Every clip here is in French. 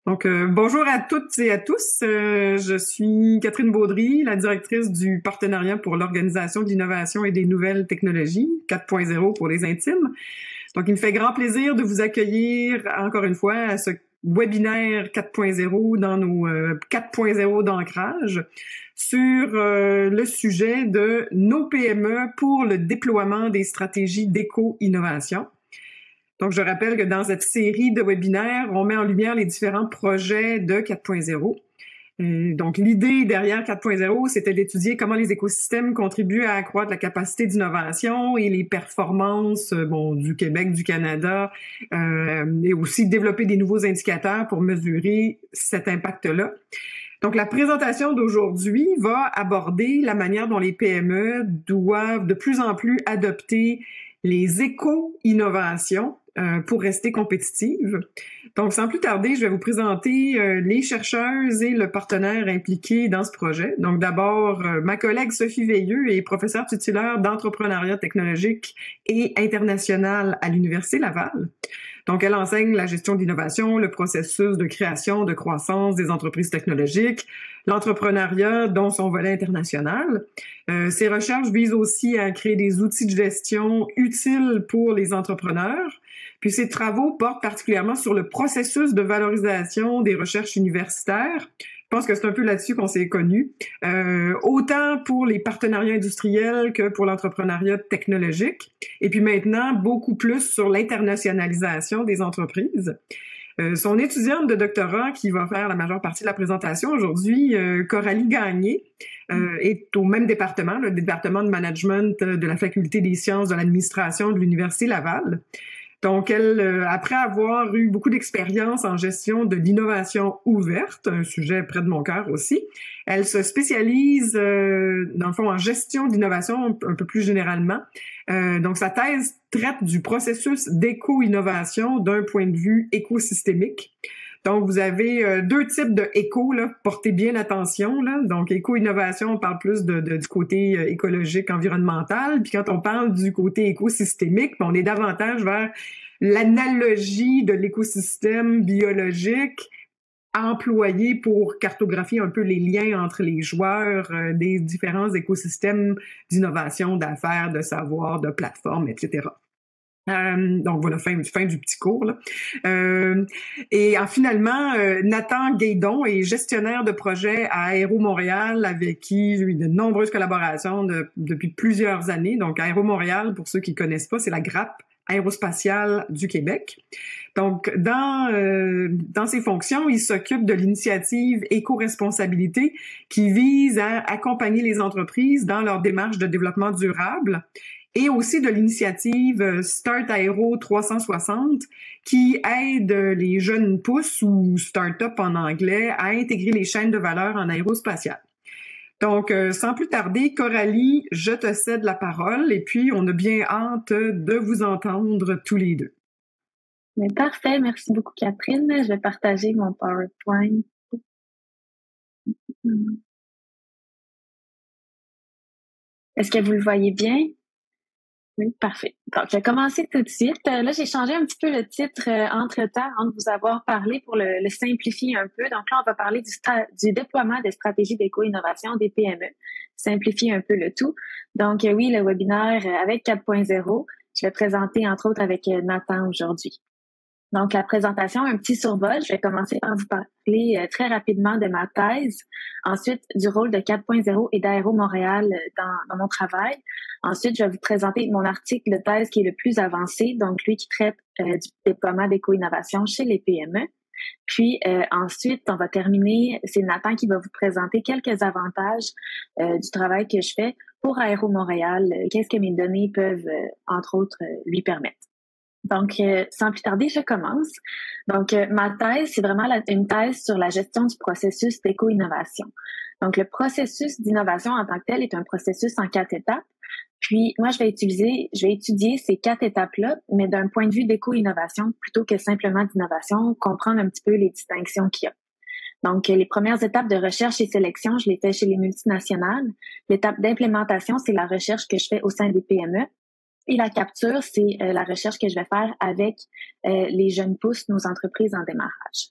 Bonjour à toutes et à tous. Je suis Catherine Baudry, la directrice du partenariat pour l'Organisation de l'innovation et des nouvelles technologies, 4.0 pour les intimes. Donc, il me fait grand plaisir de vous accueillir encore une fois à ce webinaire 4.0 dans nos 4.0 d'ancrage sur le sujet de nos PME pour le déploiement des stratégies d'éco-innovation. Donc, je rappelle que dans cette série de webinaires, on met en lumière les différents projets de 4.0. Donc, l'idée derrière 4.0, c'était d'étudier comment les écosystèmes contribuent à accroître la capacité d'innovation et les performances du Québec, du Canada, et aussi développer des nouveaux indicateurs pour mesurer cet impact-là. Donc, la présentation d'aujourd'hui va aborder la manière dont les PME doivent de plus en plus adopter les éco-innovations pour rester compétitives. Donc, sans plus tarder, je vais vous présenter les chercheuses et le partenaire impliqué dans ce projet. Donc, d'abord, ma collègue Sophie Veilleux est professeure titulaire d'entrepreneuriat technologique et international à l'Université Laval. Donc, elle enseigne la gestion d'innovation, le processus de création, de croissance des entreprises technologiques, l'entrepreneuriat, dont son volet international. Ses recherches visent aussi à créer des outils de gestion utiles pour les entrepreneurs. Puis ses travaux portent particulièrement sur le processus de valorisation des recherches universitaires. Je pense que c'est un peu là-dessus qu'on s'est connus, autant pour les partenariats industriels que pour l'entrepreneuriat technologique. Et puis maintenant, beaucoup plus sur l'internationalisation des entreprises. Son étudiante de doctorat qui va faire la majeure partie de la présentation aujourd'hui, Coralie Gagné, est au même département, le département de management de la Faculté des sciences de l'administration de l'Université Laval. Donc, elle, après avoir eu beaucoup d'expérience en gestion de l'innovation ouverte, un sujet près de mon cœur aussi, elle se spécialise, dans le fond, en gestion d'innovation un peu plus généralement. Donc, sa thèse traite du processus d'éco-innovation d'un point de vue écosystémique. Donc, vous avez deux types de éco, là, portez bien attention, là. Donc, éco-innovation, on parle plus du côté écologique, environnemental. Puis quand on parle du côté écosystémique, on est davantage vers l'analogie de l'écosystème biologique employé pour cartographier un peu les liens entre les joueurs des différents écosystèmes d'innovation, d'affaires, de savoir, de plateformes, etc. Donc voilà, fin du petit cours, là. Finalement, Nathan Guédon est gestionnaire de projet à Aéro Montréal, avec qui j'ai eu de nombreuses collaborations depuis plusieurs années. Donc Aéro Montréal, pour ceux qui connaissent pas, c'est la grappe aérospatiale du Québec. Donc, dans ses fonctions, il s'occupe de l'initiative éco-responsabilité qui vise à accompagner les entreprises dans leur démarche de développement durable, et aussi de l'initiative Start Aero 360 qui aide les jeunes pousses ou start-up en anglais à intégrer les chaînes de valeur en aérospatiale. Donc, sans plus tarder, Coralie, je te cède la parole et puis on a bien hâte de vous entendre tous les deux. Mais parfait, merci beaucoup Catherine. Je vais partager mon PowerPoint. Est-ce que vous le voyez bien? Oui, parfait. Donc, je vais commencer tout de suite. Là, j'ai changé un petit peu le titre entre-temps, entre vous avoir parlé pour le simplifier un peu. Donc là, on va parler du déploiement des stratégies d'éco-innovation des PME. Simplifier un peu le tout. Donc oui, le webinaire avec 4.0, je vais présenter entre autres avec Nathan aujourd'hui. Donc, la présentation, un petit survol. Je vais commencer par vous parler très rapidement de ma thèse. Ensuite, du rôle de 4.0 et d'Aéro Montréal dans mon travail. Ensuite, je vais vous présenter mon article de thèse qui est le plus avancé, donc lui qui traite du déploiement d'éco-innovation chez les PME. Puis ensuite, on va terminer, c'est Nathan qui va vous présenter quelques avantages du travail que je fais pour Aéro Montréal. Qu'est-ce que mes données peuvent, entre autres, lui permettre. Donc, sans plus tarder, je commence. Donc, ma thèse, c'est vraiment une thèse sur la gestion du processus d'éco-innovation. Donc, le processus d'innovation en tant que tel est un processus en 4 étapes. Puis, moi, je vais étudier ces 4 étapes-là, mais d'un point de vue d'éco-innovation plutôt que simplement d'innovation, comprendre un petit peu les distinctions qu'il y a. Donc, les premières étapes de recherche et sélection, je les fais chez les multinationales. L'étape d'implémentation, c'est la recherche que je fais au sein des PME. Et la capture, c'est la recherche que je vais faire avec les jeunes pousses, nos entreprises en démarrage.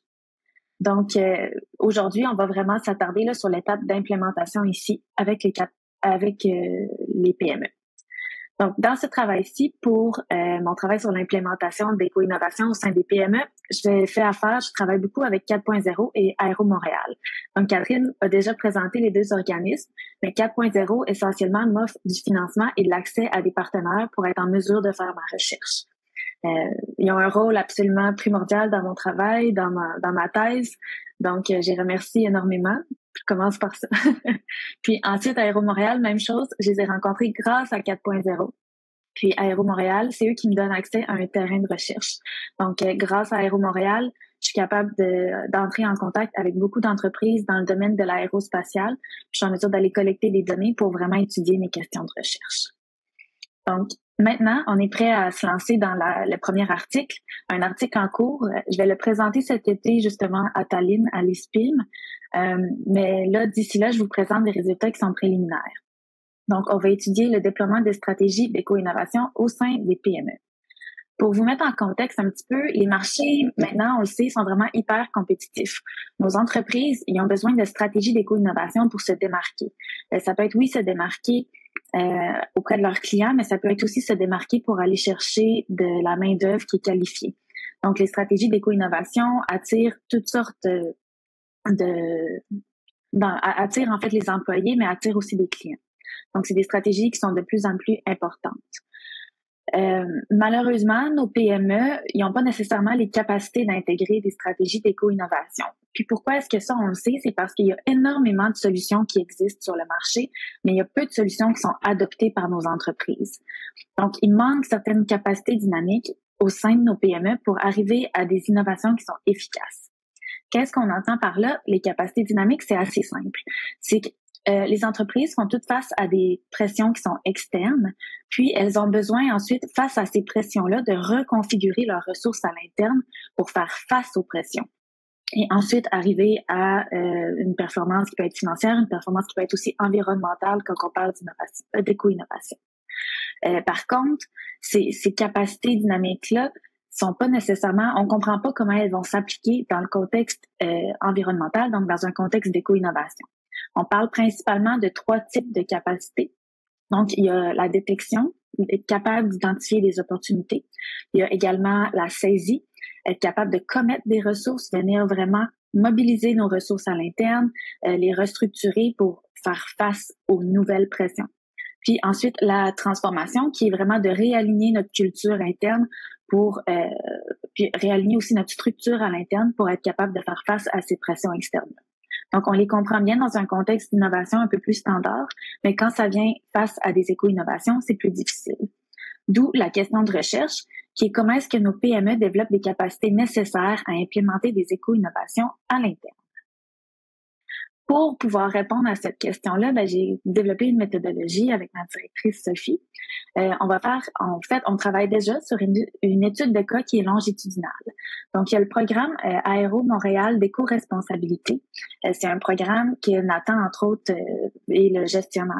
Donc, aujourd'hui, on va vraiment s'attarder là, sur l'étape d'implémentation ici avec les PME. Donc, dans ce travail-ci, pour mon travail sur l'implémentation d'éco-innovation au sein des PME, je travaille beaucoup avec 4.0 et Aéro Montréal. Donc, Catherine a déjà présenté les deux organismes, mais 4.0 essentiellement m'offre du financement et de l'accès à des partenaires pour être en mesure de faire ma recherche. Ils ont un rôle absolument primordial dans mon travail, dans ma thèse. Donc, j'ai remercié énormément. Je commence par ça. Puis ensuite, Aéro Montréal, même chose. Je les ai rencontrés grâce à 4.0. Puis Aéro Montréal, c'est eux qui me donnent accès à un terrain de recherche. Donc, grâce à Aéro Montréal, je suis capable d'entrer en contact avec beaucoup d'entreprises dans le domaine de l'aérospatial. Je suis en mesure d'aller collecter des données pour vraiment étudier mes questions de recherche. Donc, maintenant, on est prêt à se lancer dans le premier article, un article en cours. Je vais le présenter cet été justement à Tallinn, à l'ISPIM. Mais là, d'ici là, je vous présente des résultats qui sont préliminaires. Donc, on va étudier le déploiement des stratégies d'éco-innovation au sein des PME. Pour vous mettre en contexte un petit peu, les marchés, maintenant, on le sait, sont vraiment hyper compétitifs. Nos entreprises, ils ont besoin de stratégies d'éco-innovation pour se démarquer. Ça peut être, oui, se démarquer auprès de leurs clients, mais ça peut être aussi se démarquer pour aller chercher de la main-d'œuvre qui est qualifiée. Donc, les stratégies d'éco-innovation attirent toutes sortes attirent en fait les employés, mais attirent aussi des clients. Donc, c'est des stratégies qui sont de plus en plus importantes. Malheureusement, nos PME, ils n'ont pas nécessairement les capacités d'intégrer des stratégies d'éco-innovation. Puis pourquoi est-ce que ça, on le sait? C'est parce qu'il y a énormément de solutions qui existent sur le marché, mais il y a peu de solutions qui sont adoptées par nos entreprises. Donc, il manque certaines capacités dynamiques au sein de nos PME pour arriver à des innovations qui sont efficaces. Qu'est-ce qu'on entend par là? Les capacités dynamiques, c'est assez simple. C'est que les entreprises font toutes face à des pressions qui sont externes, puis elles ont besoin ensuite, face à ces pressions-là, de reconfigurer leurs ressources à l'interne pour faire face aux pressions. Et ensuite, arriver à une performance qui peut être financière, une performance qui peut être aussi environnementale quand on parle d'éco-innovation. Par contre, ces capacités dynamiques-là sont pas nécessairement, on comprend pas comment elles vont s'appliquer dans le contexte environnemental, donc dans un contexte d'éco-innovation. On parle principalement de 3 types de capacités. Donc, il y a la détection, être capable d'identifier des opportunités. Il y a également la saisie, être capable de commettre des ressources, venir vraiment mobiliser nos ressources à l'interne, les restructurer pour faire face aux nouvelles pressions. Puis ensuite, la transformation, qui est vraiment de réaligner notre culture interne pour puis réaligner aussi notre structure à l'interne pour être capable de faire face à ces pressions externes. Donc, on les comprend bien dans un contexte d'innovation un peu plus standard, mais quand ça vient face à des éco-innovations, c'est plus difficile. D'où la question de recherche, qui est comment est-ce que nos PME développent des capacités nécessaires à implémenter des éco-innovations à l'interne. Pour pouvoir répondre à cette question-là, j'ai développé une méthodologie avec ma directrice Sophie. On travaille déjà sur une étude de cas qui est longitudinale. Donc, il y a le programme Aéro Montréal d'éco-responsabilité. C'est un programme que Nathan, entre autres, est le gestionnaire.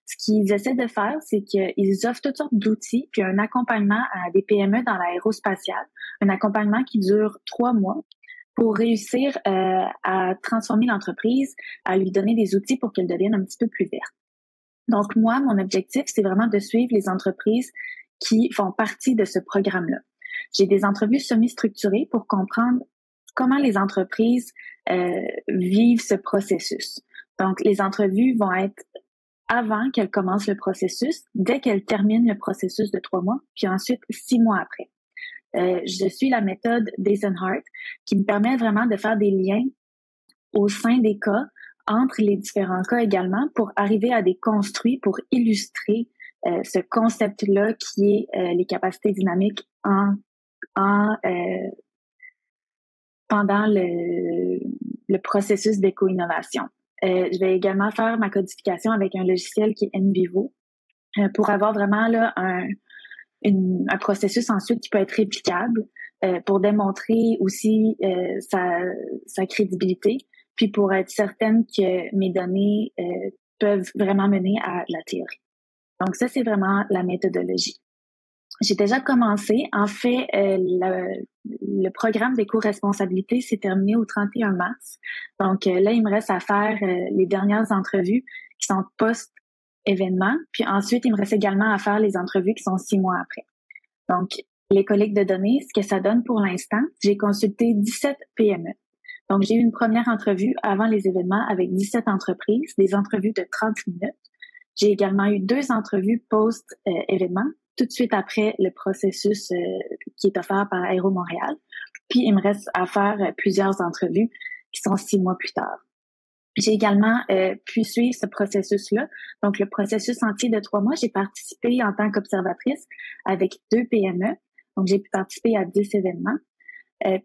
Ce qu'ils essaient de faire, c'est qu'ils offrent toutes sortes d'outils puis un accompagnement à des PME dans l'aérospatiale, un accompagnement qui dure 3 mois pour réussir à transformer l'entreprise, à lui donner des outils pour qu'elle devienne un petit peu plus verte. Donc, moi, mon objectif, c'est vraiment de suivre les entreprises qui font partie de ce programme-là. J'ai des entrevues semi-structurées pour comprendre comment les entreprises vivent ce processus. Donc, les entrevues vont être avant qu'elles commencent le processus, dès qu'elles terminent le processus de 3 mois, puis ensuite 6 mois après. Je suis la méthode d'Eisenhardt qui me permet vraiment de faire des liens au sein des cas, entre les différents cas également, pour arriver à des construits pour illustrer ce concept-là qui est les capacités dynamiques pendant le processus d'éco-innovation. Je vais également faire ma codification avec un logiciel qui est NVivo pour avoir vraiment là un processus ensuite qui peut être réplicable pour démontrer aussi sa crédibilité, puis pour être certaine que mes données peuvent vraiment mener à la théorie. Donc ça, c'est vraiment la méthodologie. J'ai déjà commencé. En fait, le programme d'éco-responsabilité s'est terminé au 31 mars. Donc là, il me reste à faire les dernières entrevues qui sont post-événement. Puis ensuite, il me reste également à faire les entrevues qui sont 6 mois après. Donc, les collectes de données, ce que ça donne pour l'instant, j'ai consulté 17 PME. Donc, j'ai eu une première entrevue avant les événements avec 17 entreprises, des entrevues de 30 minutes. J'ai également eu 2 entrevues post-événement, tout de suite après le processus qui est offert par Aéro Montréal. Puis, il me reste à faire plusieurs entrevues qui sont 6 mois plus tard. J'ai également pu suivre ce processus-là. Donc, le processus entier de 3 mois, j'ai participé en tant qu'observatrice avec 2 PME. Donc, j'ai pu participer à 10 événements.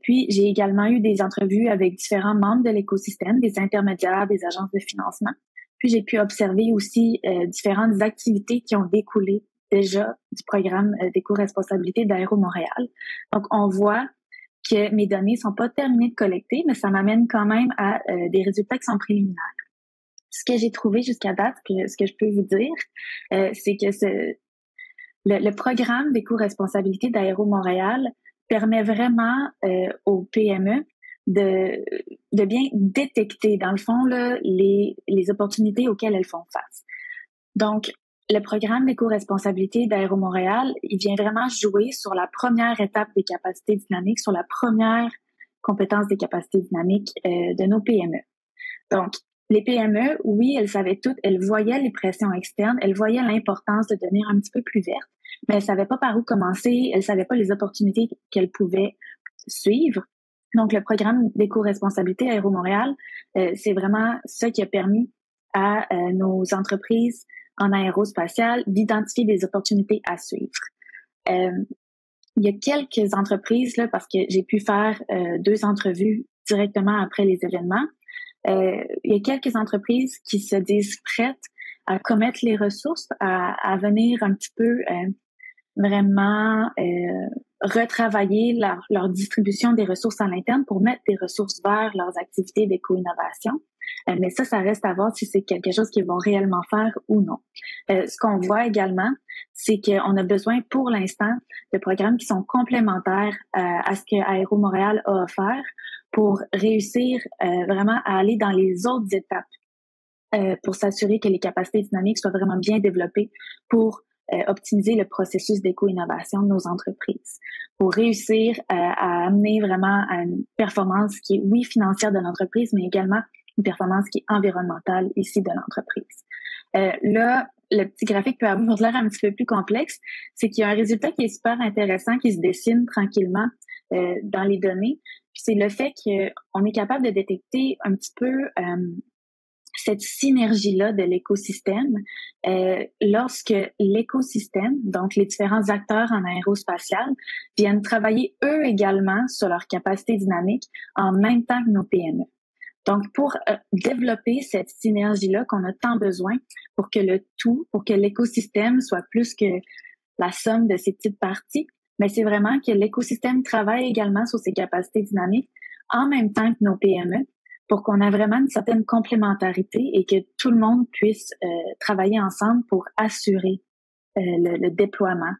Puis, j'ai également eu des entrevues avec différents membres de l'écosystème, des intermédiaires, des agences de financement. Puis, j'ai pu observer aussi différentes activités qui ont découlé déjà du programme d'éco-responsabilité d'Aéro Montréal. Donc, on voit que mes données sont pas terminées de collecter, mais ça m'amène quand même à des résultats qui sont préliminaires. Ce que j'ai trouvé jusqu'à date, ce que je peux vous dire, c'est que le programme d'éco-responsabilité d'Aéro Montréal permet vraiment aux PME de bien détecter, dans le fond, là, les opportunités auxquelles elles font face. Donc, le programme d'éco-responsabilité d'Aéro Montréal, il vient vraiment jouer sur la première étape des capacités dynamiques, sur la première compétence des capacités dynamiques de nos PME. Donc, les PME, oui, elles savaient toutes, elles voyaient les pressions externes, elles voyaient l'importance de devenir un petit peu plus verte, mais elles savaient pas par où commencer, elles savaient pas les opportunités qu'elles pouvaient suivre. Donc, le programme d'éco-responsabilité Aéro Montréal, c'est vraiment ça qui a permis à nos entreprises en aérospatial d'identifier des opportunités à suivre. Il y a quelques entreprises, là, parce que j'ai pu faire 2 entrevues directement après les événements, il y a quelques entreprises qui se disent prêtes à commettre les ressources, à venir un petit peu vraiment retravailler leur distribution des ressources à l'interne pour mettre des ressources vers leurs activités d'éco-innovation. Mais ça reste à voir si c'est quelque chose qu'ils vont réellement faire ou non. Ce qu'on voit également, c'est qu'on a besoin pour l'instant de programmes qui sont complémentaires à ce que Aéro Montréal a offert pour réussir vraiment à aller dans les autres étapes pour s'assurer que les capacités dynamiques soient vraiment bien développées pour optimiser le processus d'éco-innovation de nos entreprises, pour réussir à amener vraiment à une performance qui est, oui, financière de l'entreprise, mais également une performance qui est environnementale ici de l'entreprise. Là, le petit graphique peut avoir l'air un petit peu plus complexe, c'est qu'il y a un résultat qui est super intéressant qui se dessine tranquillement dans les données. Puis c'est le fait qu'on est capable de détecter un petit peu cette synergie-là de l'écosystème lorsque l'écosystème, donc les différents acteurs en aérospatial, viennent travailler eux également sur leur capacité dynamique en même temps que nos PME. Donc, pour développer cette synergie-là qu'on a tant besoin pour que le tout, pour que l'écosystème soit plus que la somme de ces petites parties, mais c'est vraiment que l'écosystème travaille également sur ses capacités dynamiques en même temps que nos PME pour qu'on ait vraiment une certaine complémentarité et que tout le monde puisse travailler ensemble pour assurer le déploiement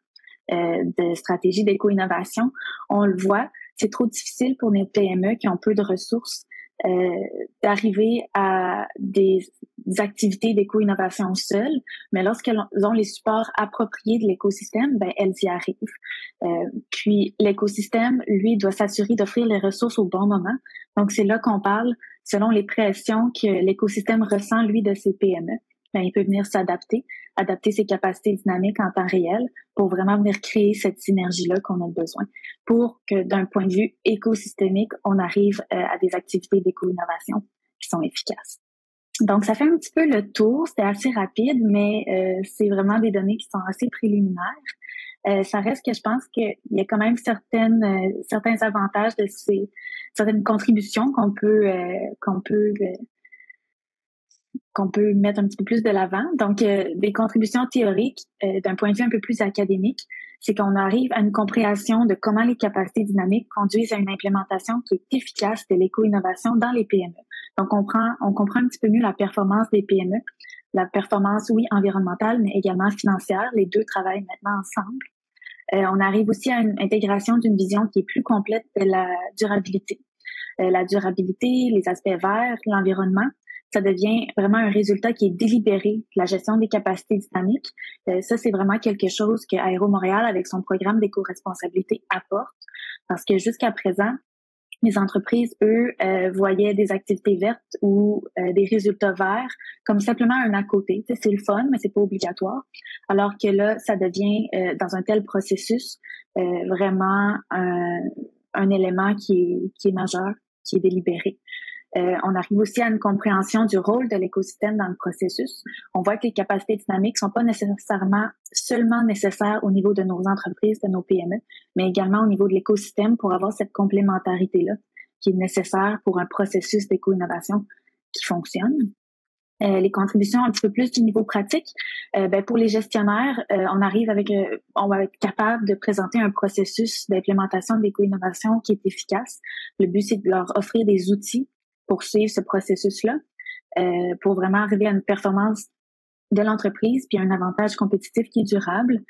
de stratégies d'éco-innovation. On le voit, c'est trop difficile pour les PME qui ont peu de ressources d'arriver à des activités d'éco-innovation seules, mais lorsqu'elles ont les supports appropriés de l'écosystème, ben elles y arrivent. Puis l'écosystème, lui, doit s'assurer d'offrir les ressources au bon moment. Donc c'est là qu'on parle, selon les pressions que l'écosystème ressent, lui, de ses PME. Ben, il peut venir s'adapter, adapter ses capacités dynamiques en temps réel pour vraiment venir créer cette synergie-là qu'on a besoin pour que d'un point de vue écosystémique, on arrive à des activités d'éco-innovation qui sont efficaces. Donc, ça fait un petit peu le tour. C'était assez rapide, mais c'est vraiment des données qui sont assez préliminaires. Ça reste que je pense qu'il y a quand même certains avantages de certaines contributions qu'on peut mettre un petit peu plus de l'avant. Donc, des contributions théoriques d'un point de vue un peu plus académique, c'est qu'on arrive à une compréhension de comment les capacités dynamiques conduisent à une implémentation qui est efficace de l'éco-innovation dans les PME. Donc, on comprend un petit peu mieux la performance des PME, la performance, oui, environnementale, mais également financière. Les deux travaillent maintenant ensemble. On arrive aussi à une intégration d'une vision qui est plus complète de la durabilité. La durabilité, les aspects verts, l'environnement, ça devient vraiment un résultat qui est délibéré de la gestion des capacités dynamiques. Ça, c'est vraiment quelque chose que Aéro Montréal, avec son programme d'éco-responsabilité, apporte, parce que jusqu'à présent, les entreprises, eux, voyaient des activités vertes ou des résultats verts comme simplement un à côté. Tu sais, c'est le fun, mais c'est pas obligatoire. Alors que là, ça devient, dans un tel processus, vraiment un élément qui est majeur, qui est délibéré. On arrive aussi à une compréhension du rôle de l'écosystème dans le processus. On voit que les capacités dynamiques sont pas nécessairement seulement nécessaires au niveau de nos entreprises, de nos PME, mais également au niveau de l'écosystème pour avoir cette complémentarité-là qui est nécessaire pour un processus d'éco-innovation qui fonctionne. Les contributions un petit peu plus du niveau pratique, pour les gestionnaires, on va être capable de présenter un processus d'implémentation d'éco-innovation qui est efficace. Le but, c'est de leur offrir des outils pour suivre ce processus-là, pour vraiment arriver à une performance de l'entreprise, puis un avantage compétitif qui est durable.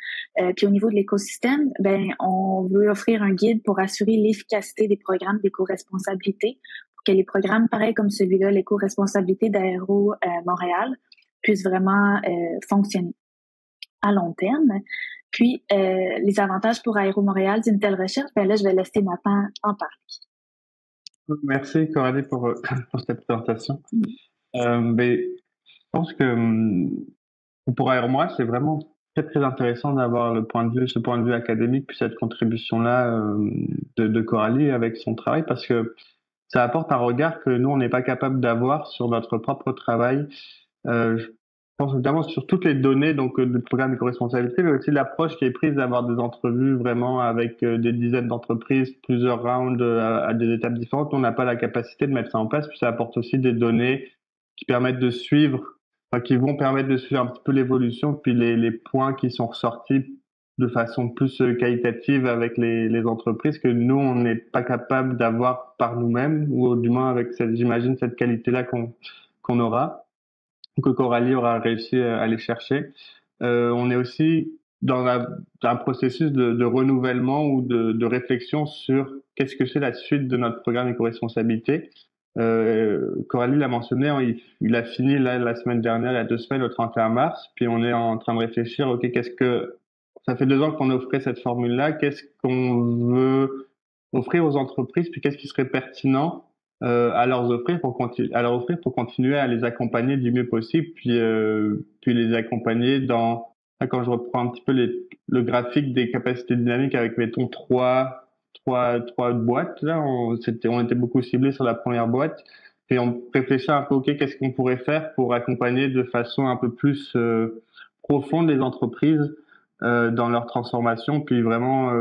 Puis au niveau de l'écosystème, on veut offrir un guide pour assurer l'efficacité des programmes d'éco-responsabilité, pour que les programmes pareils comme celui-là, l'éco-responsabilité d'Aéro Montréal, puissent vraiment fonctionner à long terme. Puis les avantages pour Aéro Montréal d'une telle recherche, là, je vais laisser Nathan en parler. Merci Coralie pour cette présentation. Je pense que pour moi, c'est vraiment très très intéressant d'avoir ce point de vue académique puis cette contribution-là de Coralie avec son travail parce que ça apporte un regard que nous on n'est pas capable d'avoir sur notre propre travail. Je pense notamment sur toutes les données du programme d'éco-responsabilité, mais aussi l'approche qui est prise d'avoir des entrevues vraiment avec des dizaines d'entreprises, plusieurs rounds à des étapes différentes. On n'a pas la capacité de mettre ça en place, puis ça apporte aussi des données qui permettent de suivre, qui vont permettre de suivre un petit peu l'évolution, puis les points qui sont ressortis de façon plus qualitative avec les entreprises que nous, on n'est pas capable d'avoir par nous-mêmes, ou du moins avec j'imagine, cette qualité-là qu'on aura, que Coralie aura réussi à aller chercher. On est aussi dans un processus de renouvellement ou de réflexion sur qu'est-ce que c'est la suite de notre programme éco-responsabilité. Coralie l'a mentionné, il a fini là, la semaine dernière, il y a 2 semaines, le 31 mars, puis on est en train de réfléchir, ok, ça fait 2 ans qu'on offrait cette formule-là, qu'est-ce qu'on veut offrir aux entreprises, puis qu'est-ce qui serait pertinent à leur offrir pour continuer à les accompagner du mieux possible, puis les accompagner quand je reprends un petit peu le graphique des capacités dynamiques avec, mettons, trois boîtes, là, on était beaucoup ciblés sur la première boîte, et on réfléchit un peu, ok, qu'est-ce qu'on pourrait faire pour accompagner de façon un peu plus profonde les entreprises dans leur transformation, puis vraiment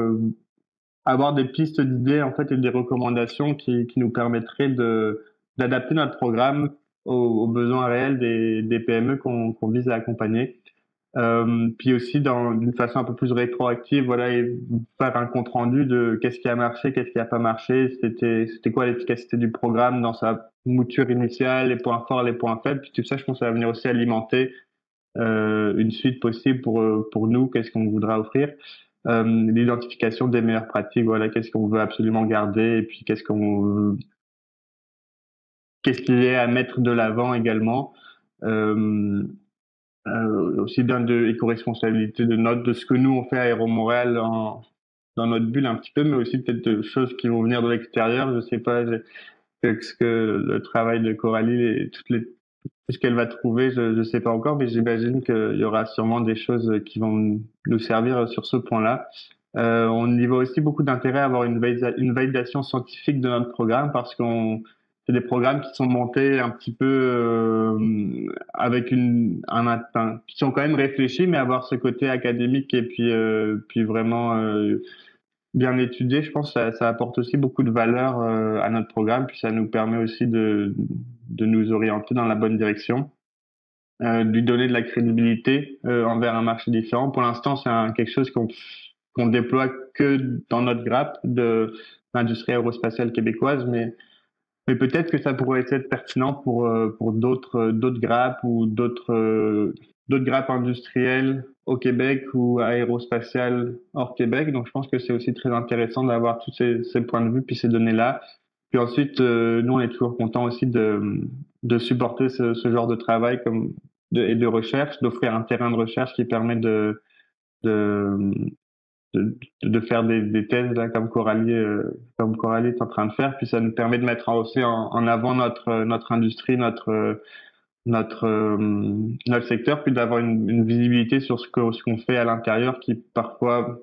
avoir des pistes d'idées en fait et des recommandations qui nous permettraient d'adapter notre programme aux besoins réels des PME qu'on vise à accompagner. Puis aussi d'une façon un peu plus rétroactive, voilà, et faire un compte rendu de qu'est-ce qui a marché, qu'est-ce qui a pas marché, c'était quoi l'efficacité du programme dans sa mouture initiale, les points forts, les points faibles. Puis tout ça, je pense que ça va venir aussi alimenter une suite possible pour nous, qu'est-ce qu'on voudra offrir. L'identification des meilleures pratiques, voilà, qu'est-ce qu'on veut absolument garder et puis qu'est-ce qu'il y a à mettre de l'avant également. Aussi bien de éco-responsabilité de ce que nous on fait à Aéro Montréal dans notre bulle un petit peu, mais aussi peut-être de choses qui vont venir de l'extérieur. Je sais pas ce que le travail de Coralie et tout ce qu'elle va trouver, je sais pas encore, mais j'imagine qu'il y aura sûrement des choses qui vont nous servir sur ce point-là. On y voit aussi beaucoup d'intérêt à avoir une validation scientifique de notre programme parce c'est des programmes qui sont montés un petit peu avec qui sont quand même réfléchis, mais avoir ce côté académique et puis vraiment bien étudié, je pense que ça apporte aussi beaucoup de valeur à notre programme, puis ça nous permet aussi de nous orienter dans la bonne direction, de lui donner de la crédibilité envers un marché différent. Pour l'instant, c'est quelque chose qu'on déploie que dans notre grappe de l'industrie aérospatiale québécoise, mais peut-être que ça pourrait être pertinent pour d'autres grappes ou d'autres d'autres grappes industrielles au Québec ou aérospatiales hors Québec. Donc, je pense que c'est aussi très intéressant d'avoir tous ces points de vue puis ces données-là. Puis ensuite, nous, on est toujours content aussi de supporter ce genre de travail et de recherche, d'offrir un terrain de recherche qui permet de, de faire des thèses là, comme Coralie est en train de faire. Puis ça nous permet de mettre aussi en avant notre industrie, notre secteur, puis d'avoir une visibilité sur ce qu'on fait à l'intérieur qui parfois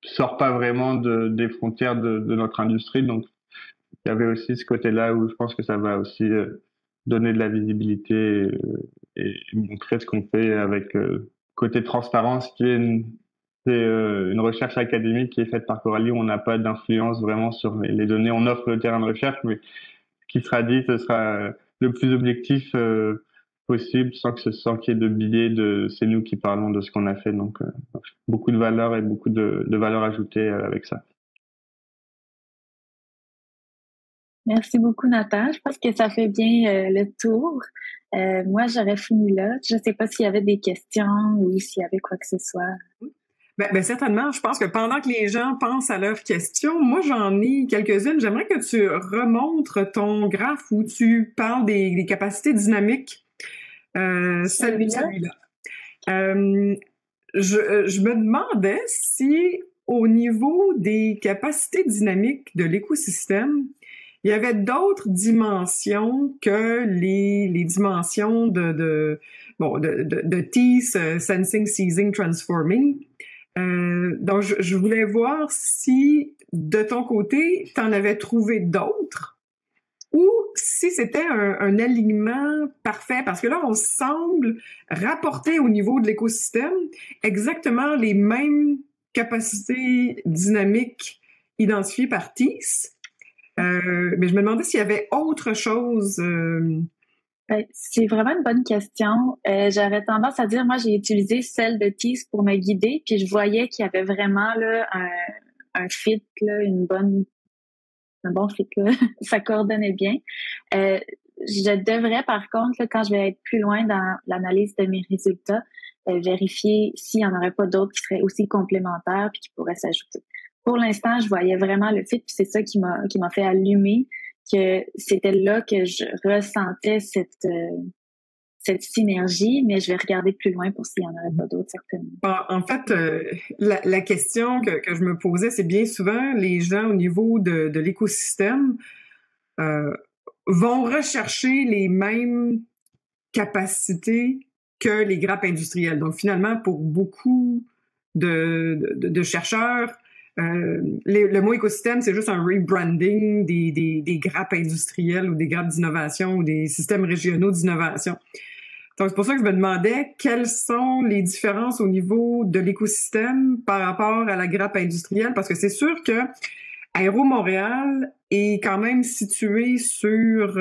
sort pas vraiment des frontières de notre industrie. Donc, il y avait aussi ce côté-là où je pense que ça va aussi donner de la visibilité et montrer ce qu'on fait avec côté transparence qui est une recherche académique qui est faite par Coralie où on n'a pas d'influence vraiment sur les données. On offre le terrain de recherche, mais ce qui sera dit, ce sera le plus objectif possible sans qu'il y ait de biais c'est nous qui parlons de ce qu'on a fait. Donc, beaucoup de valeur et beaucoup de valeur ajoutée avec ça. Merci beaucoup, Nathan. Je pense que ça fait bien le tour. Moi, j'aurais fini là. Je ne sais pas s'il y avait des questions ou s'il y avait quoi que ce soit. Ben, certainement. Je pense que pendant que les gens pensent à leurs questions, moi, j'en ai quelques-unes. J'aimerais que tu remontres ton graphe où tu parles des capacités dynamiques. Celui-là. Je me demandais si, au niveau des capacités dynamiques de l'écosystème, il y avait d'autres dimensions que les dimensions de TEAS, Sensing, Seizing, Transforming. Donc, je voulais voir si, de ton côté, tu en avais trouvé d'autres ou si c'était un alignement parfait. Parce que là, on semble rapporter au niveau de l'écosystème exactement les mêmes capacités dynamiques identifiées par TEAS. Mais je me demandais s'il y avait autre chose. C'est vraiment une bonne question. J'aurais tendance à dire, moi, j'ai utilisé celle de TEAS pour me guider, puis je voyais qu'il y avait vraiment là un fit, là, un bon fit, là. Ça coordonnait bien. Je devrais, par contre, là, quand je vais être plus loin dans l'analyse de mes résultats, vérifier s'il n'y en aurait pas d'autres qui seraient aussi complémentaires puis qui pourraient s'ajouter. Pour l'instant, je voyais vraiment le fit, puis c'est ça qui m'a fait allumer que c'était là que je ressentais cette synergie, mais je vais regarder plus loin pour s'il n'y en aurait pas d'autres, certainement. En fait, la question que je me posais, c'est bien souvent les gens au niveau de l'écosystème vont rechercher les mêmes capacités que les grappes industrielles. Donc, finalement, pour beaucoup de chercheurs, le mot écosystème, c'est juste un rebranding des grappes industrielles ou des grappes d'innovation ou des systèmes régionaux d'innovation. Donc, c'est pour ça que je me demandais quelles sont les différences au niveau de l'écosystème par rapport à la grappe industrielle, parce que c'est sûr que Aéro Montréal est quand même situé sur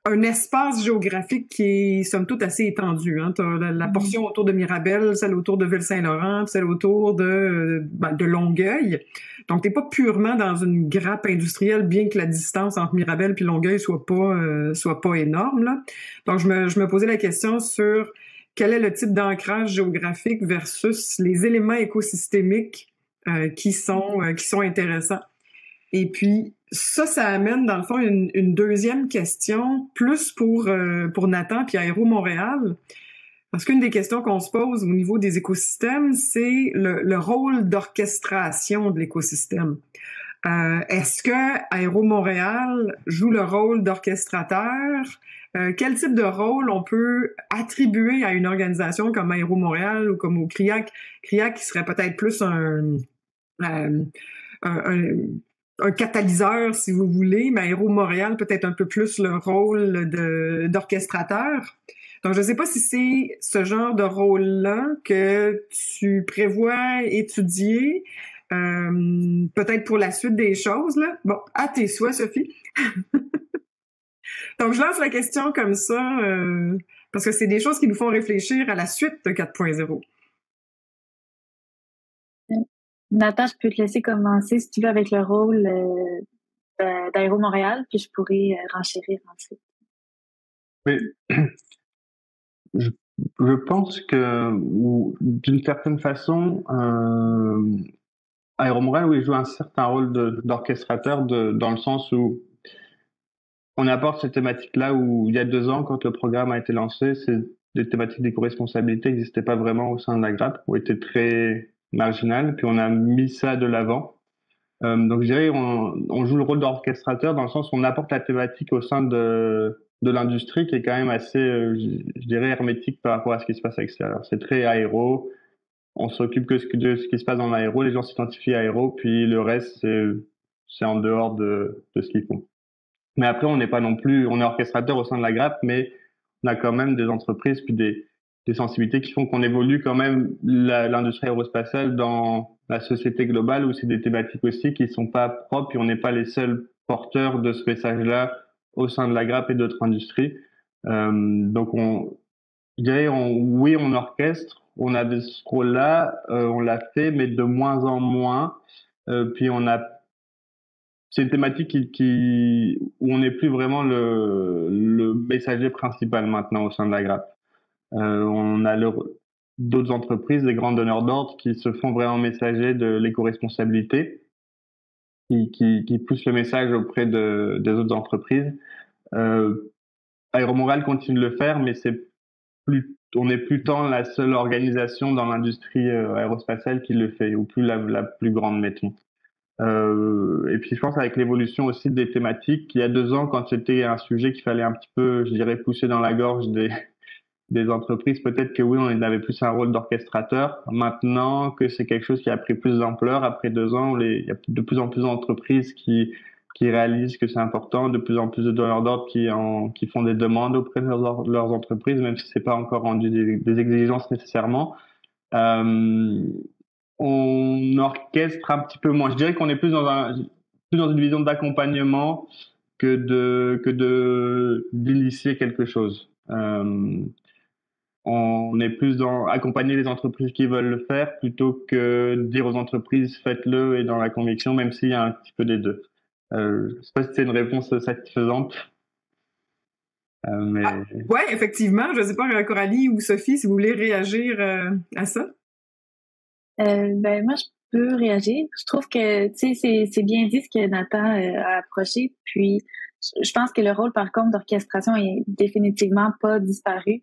un espace géographique qui est, somme toute, assez étendu. Hein. Tu as la portion autour de Mirabel, celle autour de Ville-Saint-Laurent, celle autour de Longueuil. Donc, tu n'es pas purement dans une grappe industrielle, bien que la distance entre Mirabel et Longueuil soit pas énorme. Là. Donc, je me posais la question sur quel est le type d'ancrage géographique versus les éléments écosystémiques qui sont intéressants. Et puis, ça amène, dans le fond, une deuxième question, plus pour Nathan puis Aéro Montréal. Parce qu'une des questions qu'on se pose au niveau des écosystèmes, c'est le rôle d'orchestration de l'écosystème. Est-ce que Aéro Montréal joue le rôle d'orchestrateur? Quel type de rôle on peut attribuer à une organisation comme Aéro Montréal ou comme au CRIAC? CRIAC qui serait peut-être plus un catalyseur, si vous voulez, mais Aéro Montréal peut-être un peu plus le rôle d'orchestrateur. Donc, je ne sais pas si c'est ce genre de rôle-là que tu prévois étudier, peut-être pour la suite des choses, là. Bon, à tes souhaits, Sophie. Donc, je lance la question comme ça, parce que c'est des choses qui nous font réfléchir à la suite de 4.0. Nathan, je peux te laisser commencer si tu veux avec le rôle d'Aéro Montréal, puis je pourrais renchérir ensuite. Oui. Je, je pense que, d'une certaine façon, Aéromoral, oui, joue un certain rôle d'orchestrateur dans le sens où on apporte ces thématiques-là où il y a 2 ans, quand le programme a été lancé, des thématiques d'éco-responsabilité n'existaient pas vraiment au sein de la grappe, ou étaient très marginales, puis on a mis ça de l'avant. Donc je dirais on joue le rôle d'orchestrateur dans le sens où on apporte la thématique au sein de l'industrie qui est quand même assez, je dirais, hermétique par rapport à ce qui se passe à l'extérieur. C'est très aéro, on s'occupe de ce qui se passe dans l'aéro, les gens s'identifient à aéro, puis le reste c'est en dehors de ce qu'ils font. Mais après, on n'est pas non plus, on est orchestrateur au sein de la grappe, mais on a quand même des entreprises puis des sensibilités qui font qu'on évolue quand même l'industrie aérospatiale dans la société globale où c'est des thématiques aussi qui sont pas propres et on n'est pas les seuls porteurs de ce message-là au sein de la grappe et d'autres industries. Donc je dirais, oui, on orchestre, on a ce rôle-là, on l'a fait, mais de moins en moins. Puis c'est une thématique où on n'est plus vraiment le messager principal maintenant au sein de la grappe. On a d'autres entreprises, des grands donneurs d'ordre qui se font vraiment messager de l'éco-responsabilité, qui poussent le message auprès des autres entreprises. Aéromoral continue de le faire, mais on n'est plus tant la seule organisation dans l'industrie aérospatiale qui le fait, ou plus la plus grande, mettons. Et puis je pense avec l'évolution aussi des thématiques, il y a 2 ans, quand c'était un sujet qu'il fallait un petit peu, je dirais, pousser dans la gorge des entreprises, peut-être que oui, on avait plus un rôle d'orchestrateur. Maintenant que c'est quelque chose qui a pris plus d'ampleur, après 2 ans, il y a de plus en plus d'entreprises qui réalisent que c'est important, de plus en plus de donneurs d'ordre qui font des demandes auprès de leurs entreprises, même si c'est pas encore rendu des exigences nécessairement. On orchestre un petit peu moins. Je dirais qu'on est plus dans une vision d'accompagnement que d'initier quelque chose. On est plus dans accompagner les entreprises qui veulent le faire plutôt que dire aux entreprises faites-le et dans la conviction, même s'il y a un petit peu des deux. Je sais pas si c'est une réponse satisfaisante. Mais... ouais, effectivement. Je ne sais pas, Coralie ou Sophie, si vous voulez réagir à ça. Moi, je peux réagir. Je trouve que, tu sais, c'est bien dit ce que Nathan a approché. Puis, je pense que le rôle, par contre, d'orchestration est définitivement pas disparu.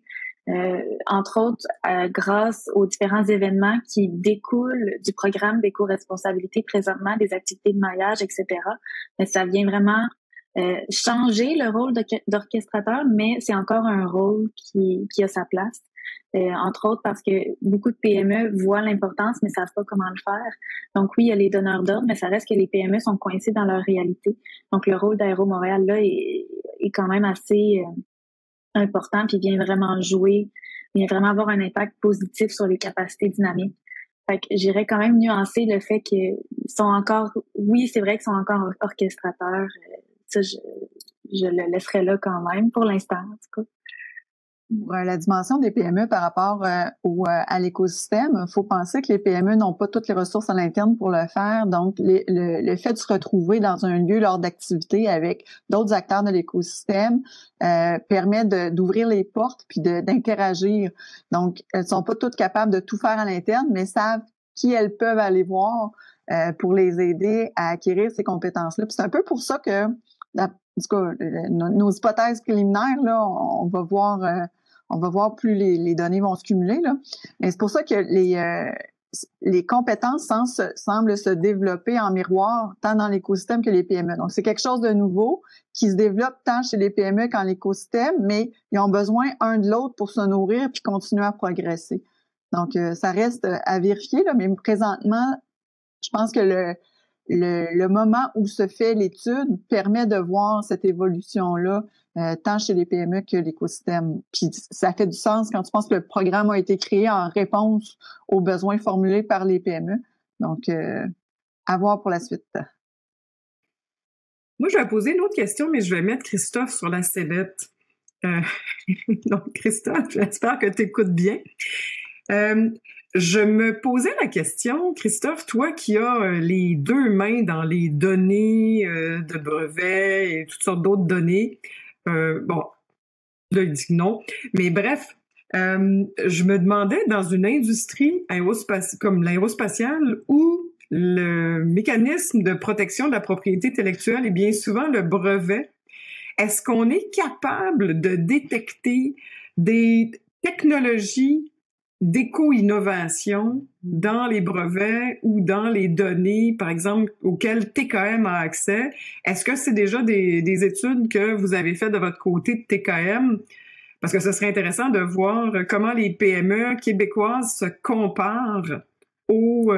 Entre autres, grâce aux différents événements qui découlent du programme d'éco-responsabilité présentement, des activités de maillage, etc. Mais ça vient vraiment changer le rôle d'orchestrateur, mais c'est encore un rôle qui a sa place. Entre autres parce que beaucoup de PME voient l'importance, mais savent pas comment le faire. Donc oui, il y a les donneurs d'ordre, mais ça reste que les PME sont coincés dans leur réalité. Donc le rôle d'Aéro Montréal là est quand même assez important, puis vient vraiment avoir un impact positif sur les capacités dynamiques. Fait que j'irais quand même nuancer le fait qu'ils sont encore, oui, c'est vrai qu'ils sont encore orchestrateurs. Ça, je le laisserai là quand même pour l'instant, en tout cas. La dimension des PME par rapport à l'écosystème, il faut penser que les PME n'ont pas toutes les ressources à l'interne pour le faire. Donc, le fait de se retrouver dans un lieu lors d'activités avec d'autres acteurs de l'écosystème permet d'ouvrir les portes puis d'interagir. Donc, elles sont pas toutes capables de tout faire à l'interne, mais savent qui elles peuvent aller voir pour les aider à acquérir ces compétences-là. Puis c'est un peu pour ça que, en tout cas, nos hypothèses préliminaires, là, on va voir plus les données vont se cumuler, là. Mais c'est pour ça que les compétences semblent se développer en miroir, tant dans l'écosystème que les PME. Donc, c'est quelque chose de nouveau qui se développe tant chez les PME qu'en l'écosystème, mais ils ont besoin un de l'autre pour se nourrir puis continuer à progresser. Donc, ça reste à vérifier, là, mais présentement, je pense que le moment où se fait l'étude permet de voir cette évolution-là, tant chez les PME que l'écosystème. Puis ça fait du sens quand tu penses que le programme a été créé en réponse aux besoins formulés par les PME. Donc, à voir pour la suite. Moi, je vais poser une autre question, mais je vais mettre Christophe sur la sellette. Donc, Christophe, j'espère que tu écoutes bien. Je me posais la question, Christophe, toi qui as les deux mains dans les données de brevets et toutes sortes d'autres données, bon, là, il dit non, mais bref, Je me demandais, dans une industrie comme l'aérospatiale, où le mécanisme de protection de la propriété intellectuelle est bien souvent le brevet, est-ce qu'on est capable de détecter des technologies d'éco-innovation dans les brevets ou dans les données, par exemple, auxquelles TKM a accès? Est-ce que c'est déjà des études que vous avez faites de votre côté de TKM? Parce que ce serait intéressant de voir comment les PME québécoises se comparent au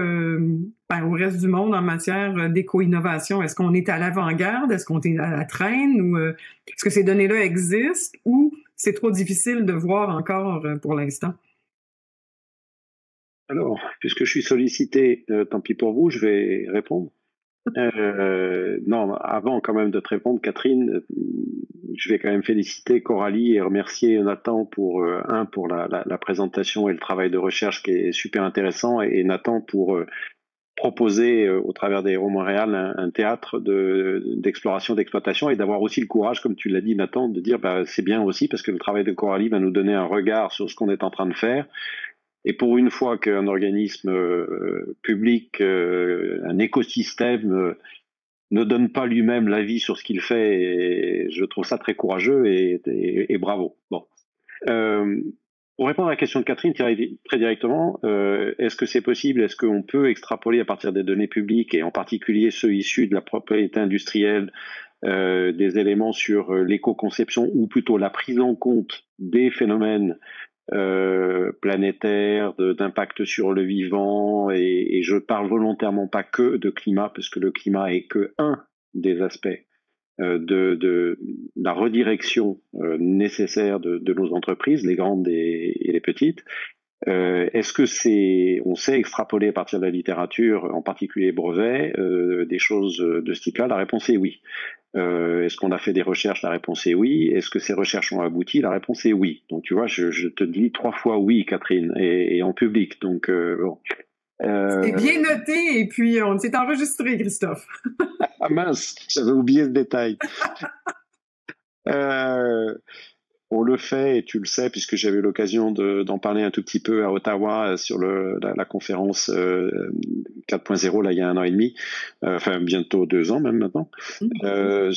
reste du monde en matière d'éco-innovation. Est-ce qu'on est à l'avant-garde? Est-ce qu'on est à la traîne? Ou est-ce que ces données-là existent? Ou c'est trop difficile de voir encore pour l'instant? Alors, puisque je suis sollicité, tant pis pour vous, je vais répondre. Non, avant quand même de te répondre, Catherine, je vais quand même féliciter Coralie et remercier Nathan pour la présentation et le travail de recherche qui est super intéressant, et Nathan pour proposer au travers d'Aéro Montréal un théâtre d'exploration, d'exploitation, et d'avoir aussi le courage, comme tu l'as dit Nathan, de dire c'est bien aussi parce que le travail de Coralie va nous donner un regard sur ce qu'on est en train de faire. Et pour une fois qu'un organisme public, un écosystème ne donne pas lui-même l'avis sur ce qu'il fait, et je trouve ça très courageux et bravo. Bon. Pour répondre à la question de Catherine très directement, est-ce que c'est possible? Est-ce qu'on peut extrapoler à partir des données publiques, et en particulier ceux issus de la propriété industrielle, des éléments sur l'éco-conception, ou plutôt la prise en compte des phénomènes planétaire, d'impact sur le vivant, et je parle volontairement pas que de climat, parce que le climat est que un des aspects de la redirection nécessaire de nos entreprises, les grandes et les petites. Est-ce que on sait extrapoler à partir de la littérature, en particulier brevet, des choses de ce type-là? La réponse est oui. Est-ce qu'on a fait des recherches? La réponse est oui. Est-ce que ces recherches ont abouti? La réponse est oui. Donc tu vois, je te dis 3 fois oui, Catherine, et en public. Donc bon. C'est bien noté, et puis on s'est enregistré, Christophe. Ah mince, j'avais oublié ce détail. On le fait, et tu le sais, puisque j'avais eu l'occasion d'en parler un tout petit peu à Ottawa sur la conférence 4.0, là, il y a 1 an et demi, enfin bientôt 2 ans même maintenant, dans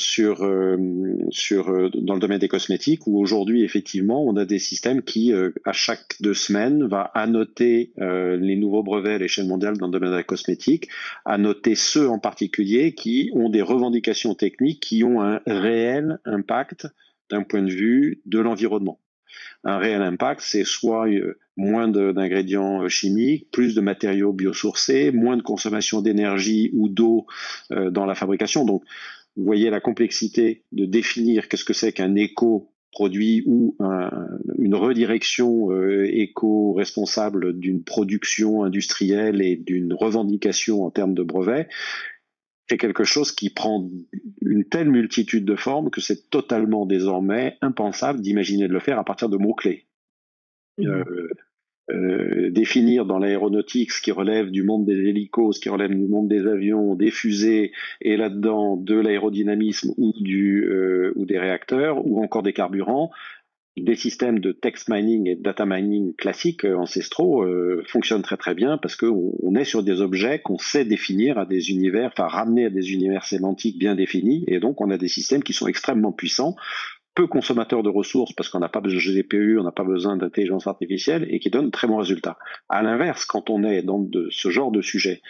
le domaine des cosmétiques, où aujourd'hui, effectivement, on a des systèmes qui, à chaque 2 semaines, va annoter les nouveaux brevets à l'échelle mondiale dans le domaine des cosmétiques, annoter ceux en particulier qui ont des revendications techniques qui ont un réel impact d'un point de vue de l'environnement. Un réel impact, c'est soit moins d'ingrédients chimiques, plus de matériaux biosourcés, moins de consommation d'énergie ou d'eau dans la fabrication. Donc, vous voyez la complexité de définir qu'est-ce que c'est qu'un éco-produit ou une redirection éco-responsable d'une production industrielle et d'une revendication en termes de brevets. C'est quelque chose qui prend une telle multitude de formes que c'est totalement désormais impensable d'imaginer de le faire à partir de mots-clés. Définir dans l'aéronautique ce qui relève du monde des hélicos, ce qui relève du monde des avions, des fusées, et là-dedans de l'aérodynamisme ou des réacteurs, ou encore des carburants. Des systèmes de text mining et de data mining classiques ancestraux fonctionnent très très bien, parce qu'on est sur des objets qu'on sait définir à des univers, enfin ramener à des univers sémantiques bien définis, et donc on a des systèmes qui sont extrêmement puissants, peu consommateurs de ressources parce qu'on n'a pas besoin de GPU, on n'a pas besoin d'intelligence artificielle, et qui donnent de très bons résultats. À l'inverse, quand on est dans ce genre de sujet,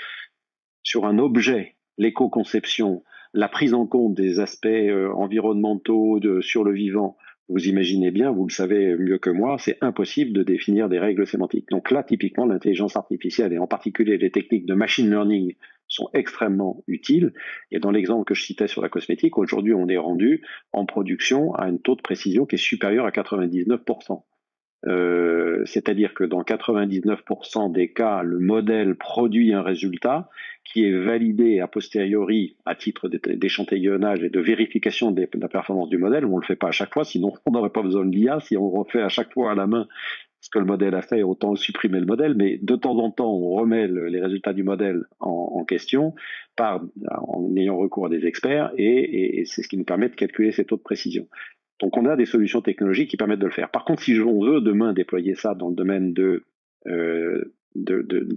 sur un objet, l'éco-conception, la prise en compte des aspects environnementaux sur le vivant, vous imaginez bien, vous le savez mieux que moi, c'est impossible de définir des règles sémantiques. Donc là, typiquement, l'intelligence artificielle, et en particulier les techniques de machine learning, sont extrêmement utiles. Et dans l'exemple que je citais sur la cosmétique, aujourd'hui, on est rendu en production à un taux de précision qui est supérieur à 99%. C'est-à-dire que dans 99% des cas, le modèle produit un résultat qui est validé a posteriori à titre d'échantillonnage et de vérification de la performance du modèle. On ne le fait pas à chaque fois, sinon on n'aurait pas besoin de l'IA. Si on refait à chaque fois à la main ce que le modèle a fait, autant supprimer le modèle. Mais de temps en temps, on remet les résultats du modèle en question en ayant recours à des experts, et c'est ce qui nous permet de calculer ces taux de précision. Donc on a des solutions technologiques qui permettent de le faire. Par contre, si on veut demain déployer ça dans le domaine de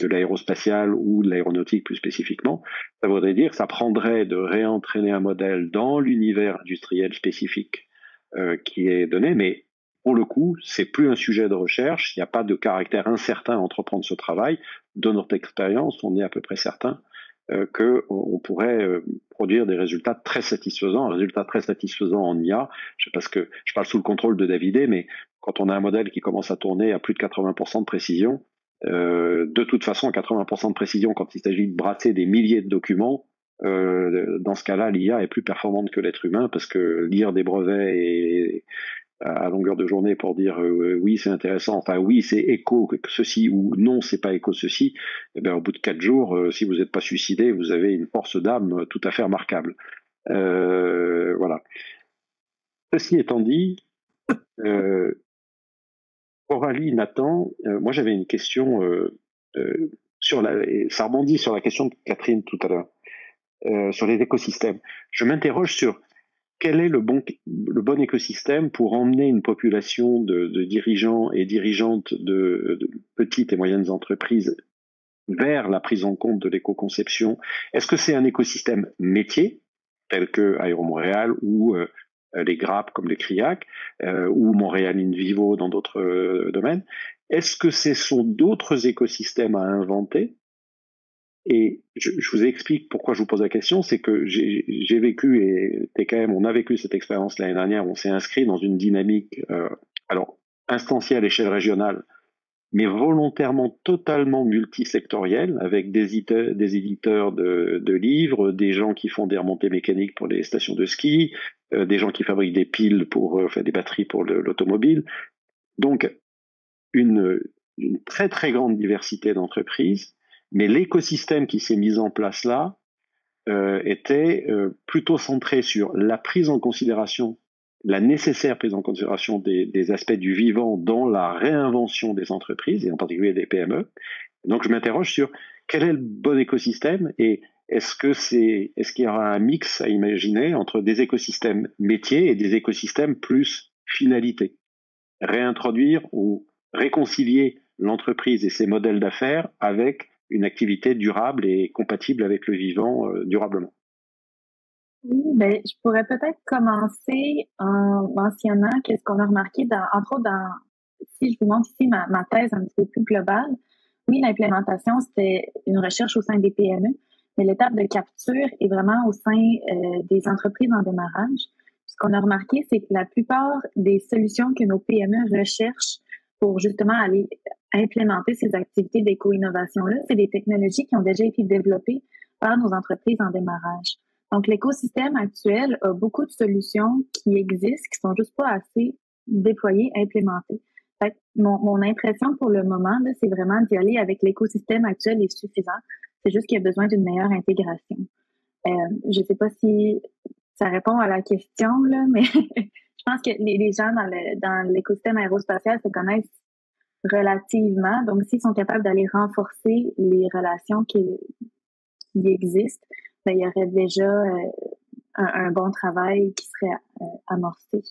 l'aérospatial ou de l'aéronautique plus spécifiquement, ça voudrait dire que ça prendrait de réentraîner un modèle dans l'univers industriel spécifique qui est donné, mais pour le coup, c'est plus un sujet de recherche, il n'y a pas de caractère incertain à entreprendre ce travail. De notre expérience, on est à peu près certain qu'on pourrait produire des résultats très satisfaisants. Un résultat très satisfaisant en IA, je sais pas, parce que je parle sous le contrôle de Davidé, mais quand on a un modèle qui commence à tourner à plus de 80% de précision, de toute façon, à 80% de précision, quand il s'agit de brasser des milliers de documents, dans ce cas-là, l'IA est plus performante que l'être humain, parce que lire des brevets et à longueur de journée pour dire oui c'est intéressant, enfin oui c'est écho ceci ou non c'est pas écho ceci, et bien au bout de 4 jours, si vous n'êtes pas suicidé, vous avez une force d'âme tout à fait remarquable. Voilà. Ceci étant dit, Coralie, Nathan, moi j'avais une question ça rebondit sur la question de Catherine tout à l'heure, sur les écosystèmes. Je m'interroge sur quel est le bon écosystème pour emmener une population de dirigeants et dirigeantes de petites et moyennes entreprises vers la prise en compte de l'éco-conception? Est-ce que c'est un écosystème métier, tel que Aéro-Montréal ou les GRAP comme les CRIAC, ou Montréal In Vivo dans d'autres domaines? Est-ce que ce sont d'autres écosystèmes à inventer? Et je vous explique pourquoi je vous pose la question, c'est que j'ai vécu, et TKM, on a vécu cette expérience l'année dernière, on s'est inscrit dans une dynamique, alors instanciée à l'échelle régionale, mais volontairement totalement multisectorielle, avec des éditeurs de livres, des gens qui font des remontées mécaniques pour les stations de ski, des gens qui fabriquent des piles enfin des batteries pour l'automobile. Donc, une très très grande diversité d'entreprises, mais l'écosystème qui s'est mis en place là était plutôt centré sur la prise en considération, la nécessaire prise en considération des aspects du vivant dans la réinvention des entreprises, et en particulier des PME. Donc je m'interroge sur quel est le bon écosystème, et est-ce qu'il y aura un mix à imaginer entre des écosystèmes métiers et des écosystèmes plus finalité? Réintroduire ou réconcilier l'entreprise et ses modèles d'affaires avec une activité durable et compatible avec le vivant durablement. Oui, ben, je pourrais peut-être commencer en mentionnant qu'est-ce qu'on a remarqué, entre autres, si je vous montre ici ma thèse un petit peu plus globale. Oui, l'implémentation, c'était une recherche au sein des PME, mais l'étape de capture est vraiment au sein des entreprises en démarrage. Ce qu'on a remarqué, c'est que la plupart des solutions que nos PME recherchent pour justement aller implémenter ces activités d'éco-innovation-là, c'est des technologies qui ont déjà été développées par nos entreprises en démarrage. Donc, l'écosystème actuel a beaucoup de solutions qui existent, qui sont juste pas assez déployées, implémentées. Fait que mon impression pour le moment, là, c'est vraiment d'y aller avec l'écosystème actuel est suffisant. C'est juste qu'il y a besoin d'une meilleure intégration. Je sais pas si ça répond à la question, là, mais je pense que les gens dans l'écosystème aérospatial se connaissent relativement. Donc, s'ils sont capables d'aller renforcer les relations qui existent, ben, il y aurait déjà un bon travail qui serait amorcé.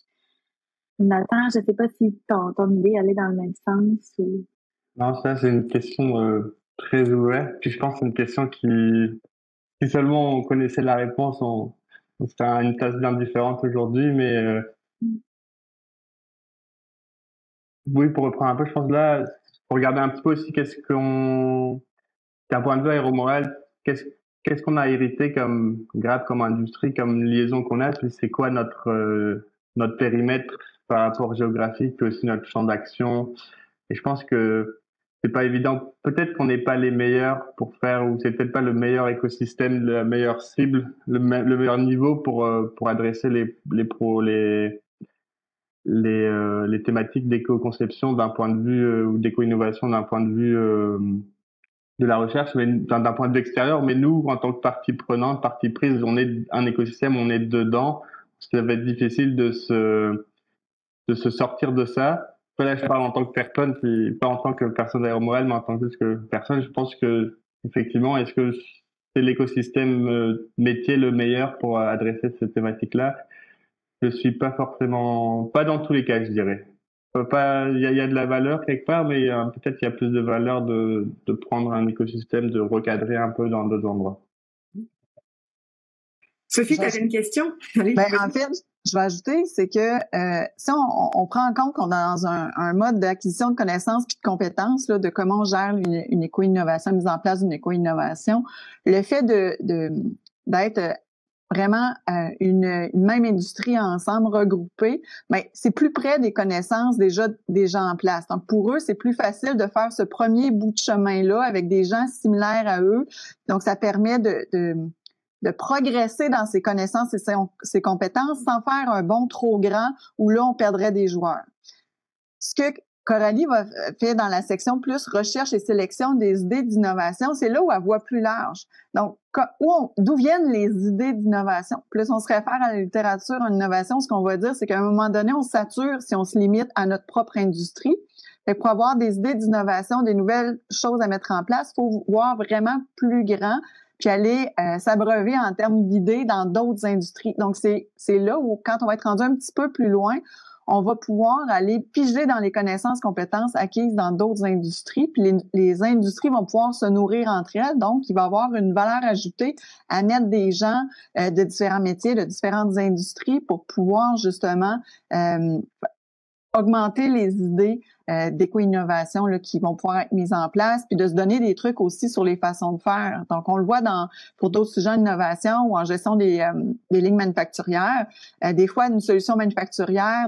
Nathan, je ne sais pas si ton idée allait dans le même sens ou... Non, ça c'est une question très ouverte. Puis je pense que c'est une question qui, si seulement on connaissait la réponse, on serait à une tasse bien différente aujourd'hui. Mais oui, pour reprendre un peu, je pense là, pour regarder un petit peu aussi d'un point de vue Aéro-Montréal, qu'est-ce qu'on a hérité comme grade, comme industrie, comme liaison qu'on a, puis c'est quoi notre périmètre par rapport géographique, puis aussi notre champ d'action. Et je pense que c'est pas évident. Peut-être qu'on n'est pas les meilleurs pour faire, ou c'est peut-être pas le meilleur écosystème, la meilleure cible, le meilleur niveau pour adresser les thématiques d'éco-conception d'un point de vue ou d'éco-innovation d'un point de vue de la recherche, mais d'un point de vue extérieur. Mais nous, en tant que partie prenante, partie prise, on est un écosystème, on est dedans. Ça va être difficile de se sortir de ça. Là, je parle en tant que personne, puis pas en tant que personne aéromorale, mais en tant que personne. Je pense que, effectivement, est-ce que c'est l'écosystème métier le meilleur pour adresser cette thématique-là? Je suis pas forcément, pas dans tous les cas, je dirais. Il y a de la valeur quelque part, mais peut-être il y a plus de valeur de prendre un écosystème, de recadrer un peu dans d'autres endroits. Sophie, tu avais une question? Allez, en fait, je vais ajouter, c'est que si on prend en compte qu'on est dans un mode d'acquisition de connaissances puis de compétences, là, de comment on gère une éco-innovation, mise en place d'une éco-innovation, le fait d'être vraiment une même industrie ensemble, regroupée, ben, c'est plus près des connaissances déjà en place. Donc, pour eux, c'est plus facile de faire ce premier bout de chemin-là avec des gens similaires à eux. Donc, ça permet de progresser dans ses connaissances et ses compétences sans faire un bond trop grand où là, on perdrait des joueurs. Ce que Coralie fait dans la section plus recherche et sélection des idées d'innovation, c'est là où elle voit plus large. Donc, d'où viennent les idées d'innovation? Plus on se réfère à la littérature en innovation, ce qu'on va dire, c'est qu'à un moment donné, on sature si on se limite à notre propre industrie. Fait que pour avoir des idées d'innovation, des nouvelles choses à mettre en place, il faut voir vraiment plus grand puis aller s'abreuver en termes d'idées dans d'autres industries. Donc, c'est là où, quand on va être rendu un petit peu plus loin, on va pouvoir aller piger dans les connaissances, compétences acquises dans d'autres industries, puis les industries vont pouvoir se nourrir entre elles. Donc, il va y avoir une valeur ajoutée à mettre des gens de différents métiers, de différentes industries pour pouvoir justement augmenter les idées d'éco-innovation là, qui vont pouvoir être mises en place, puis de se donner des trucs aussi sur les façons de faire. Donc, on le voit pour d'autres sujets d'innovation ou en gestion des lignes manufacturières. Des fois, une solution manufacturière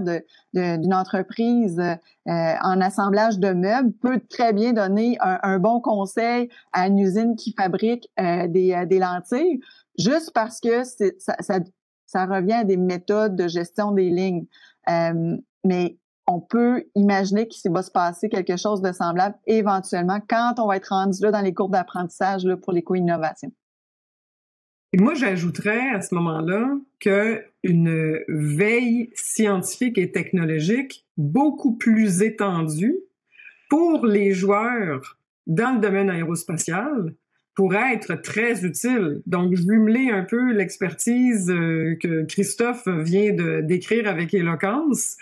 d'une entreprise en assemblage de meubles peut très bien donner un bon conseil à une usine qui fabrique des lentilles, juste parce que ça revient à des méthodes de gestion des lignes. Mais on peut imaginer qu'il va se passer quelque chose de semblable éventuellement quand on va être rendu là dans les cours d'apprentissage là, pour l'éco-innovation. Et moi, j'ajouterais à ce moment-là qu'une veille scientifique et technologique beaucoup plus étendue pour les joueurs dans le domaine aérospatial pourrait être très utile. Donc, jumeler un peu l'expertise que Christophe vient de décrire avec éloquence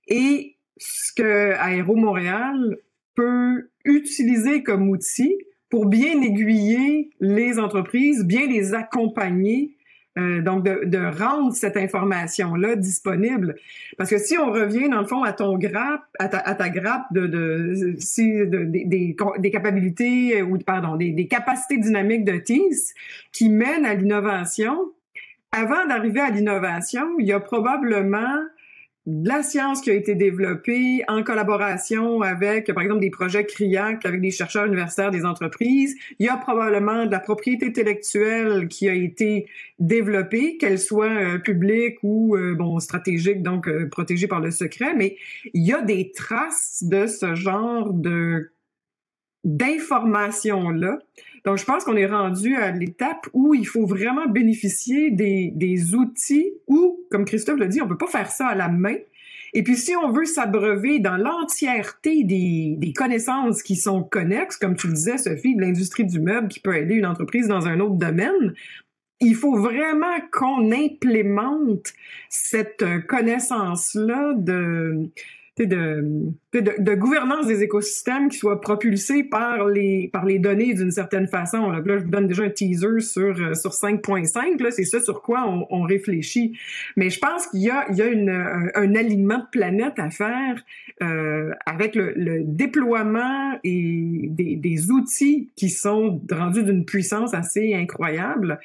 et ce que Aéro Montréal peut utiliser comme outil pour bien aiguiller les entreprises, bien les accompagner, donc de rendre cette information-là disponible. Parce que si on revient, dans le fond, à ton grappe, à ta grappe des capacités, ou pardon, des capacités dynamiques de TIS qui mènent à l'innovation, avant d'arriver à l'innovation, il y a probablement de la science qui a été développée en collaboration avec, par exemple, des projets CRIAC avec des chercheurs universitaires des entreprises. Il y a probablement de la propriété intellectuelle qui a été développée, qu'elle soit publique ou stratégique, donc protégée par le secret. Mais il y a des traces de ce genre d'informations-là. Donc, je pense qu'on est rendu à l'étape où il faut vraiment bénéficier des outils où, comme Christophe l'a dit, on peut pas faire ça à la main. Et puis, si on veut s'abreuver dans l'entièreté des connaissances qui sont connexes, comme tu le disais, Sophie, de l'industrie du meuble qui peut aider une entreprise dans un autre domaine, il faut vraiment qu'on implémente cette connaissance-là de gouvernance des écosystèmes qui soit propulsée par les données d'une certaine façon. Là, je vous donne déjà un teaser sur 5.5. Là, c'est ça sur quoi on réfléchit. Mais je pense qu'il y a un alignement de planète à faire avec le déploiement et des outils qui sont rendus d'une puissance assez incroyable.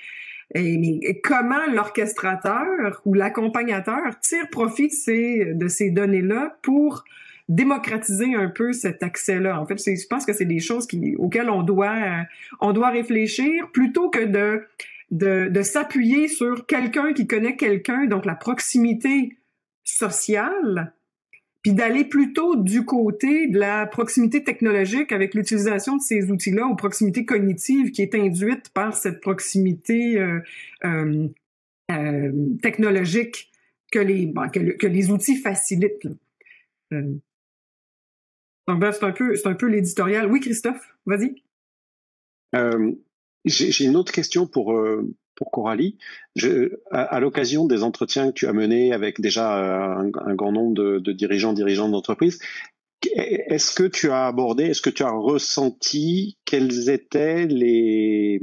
Mais comment l'orchestrateur ou l'accompagnateur tire profit de ces données-là pour démocratiser un peu cet accès-là? En fait, je pense que c'est des choses auxquelles on doit réfléchir plutôt que de s'appuyer sur quelqu'un qui connaît quelqu'un, donc la proximité sociale, puis d'aller plutôt du côté de la proximité technologique avec l'utilisation de ces outils-là ou proximité cognitive qui est induite par cette proximité technologique que les outils facilitent. Donc, bref, c'est un peu l'éditorial. Oui, Christophe, vas-y. J'ai une autre question pour pour Coralie. À l'occasion des entretiens que tu as menés avec déjà un grand nombre de dirigeants d'entreprise, est-ce que tu as abordé, est-ce que tu as ressenti quels étaient les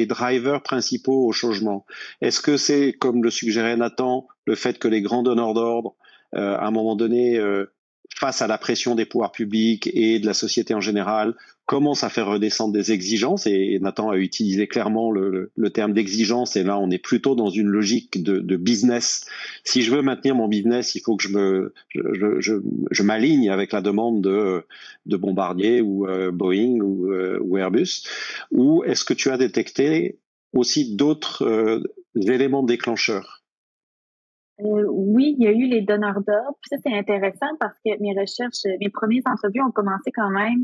drivers principaux au changement? Est-ce que c'est, comme le suggérait Nathan, le fait que les grands donneurs d'ordre, à un moment donné, face à la pression des pouvoirs publics et de la société en général, commencent à faire redescendre des exigences, et Nathan a utilisé clairement le terme d'exigence, et là on est plutôt dans une logique de business. Si je veux maintenir mon business, il faut que je m'aligne avec la demande de Bombardier ou Boeing ou Airbus. Ou est-ce que tu as détecté aussi d'autres éléments déclencheurs? Oui, il y a eu les donneurs d'ordre. Puis ça, c'est intéressant parce que mes premières entrevues ont commencé quand même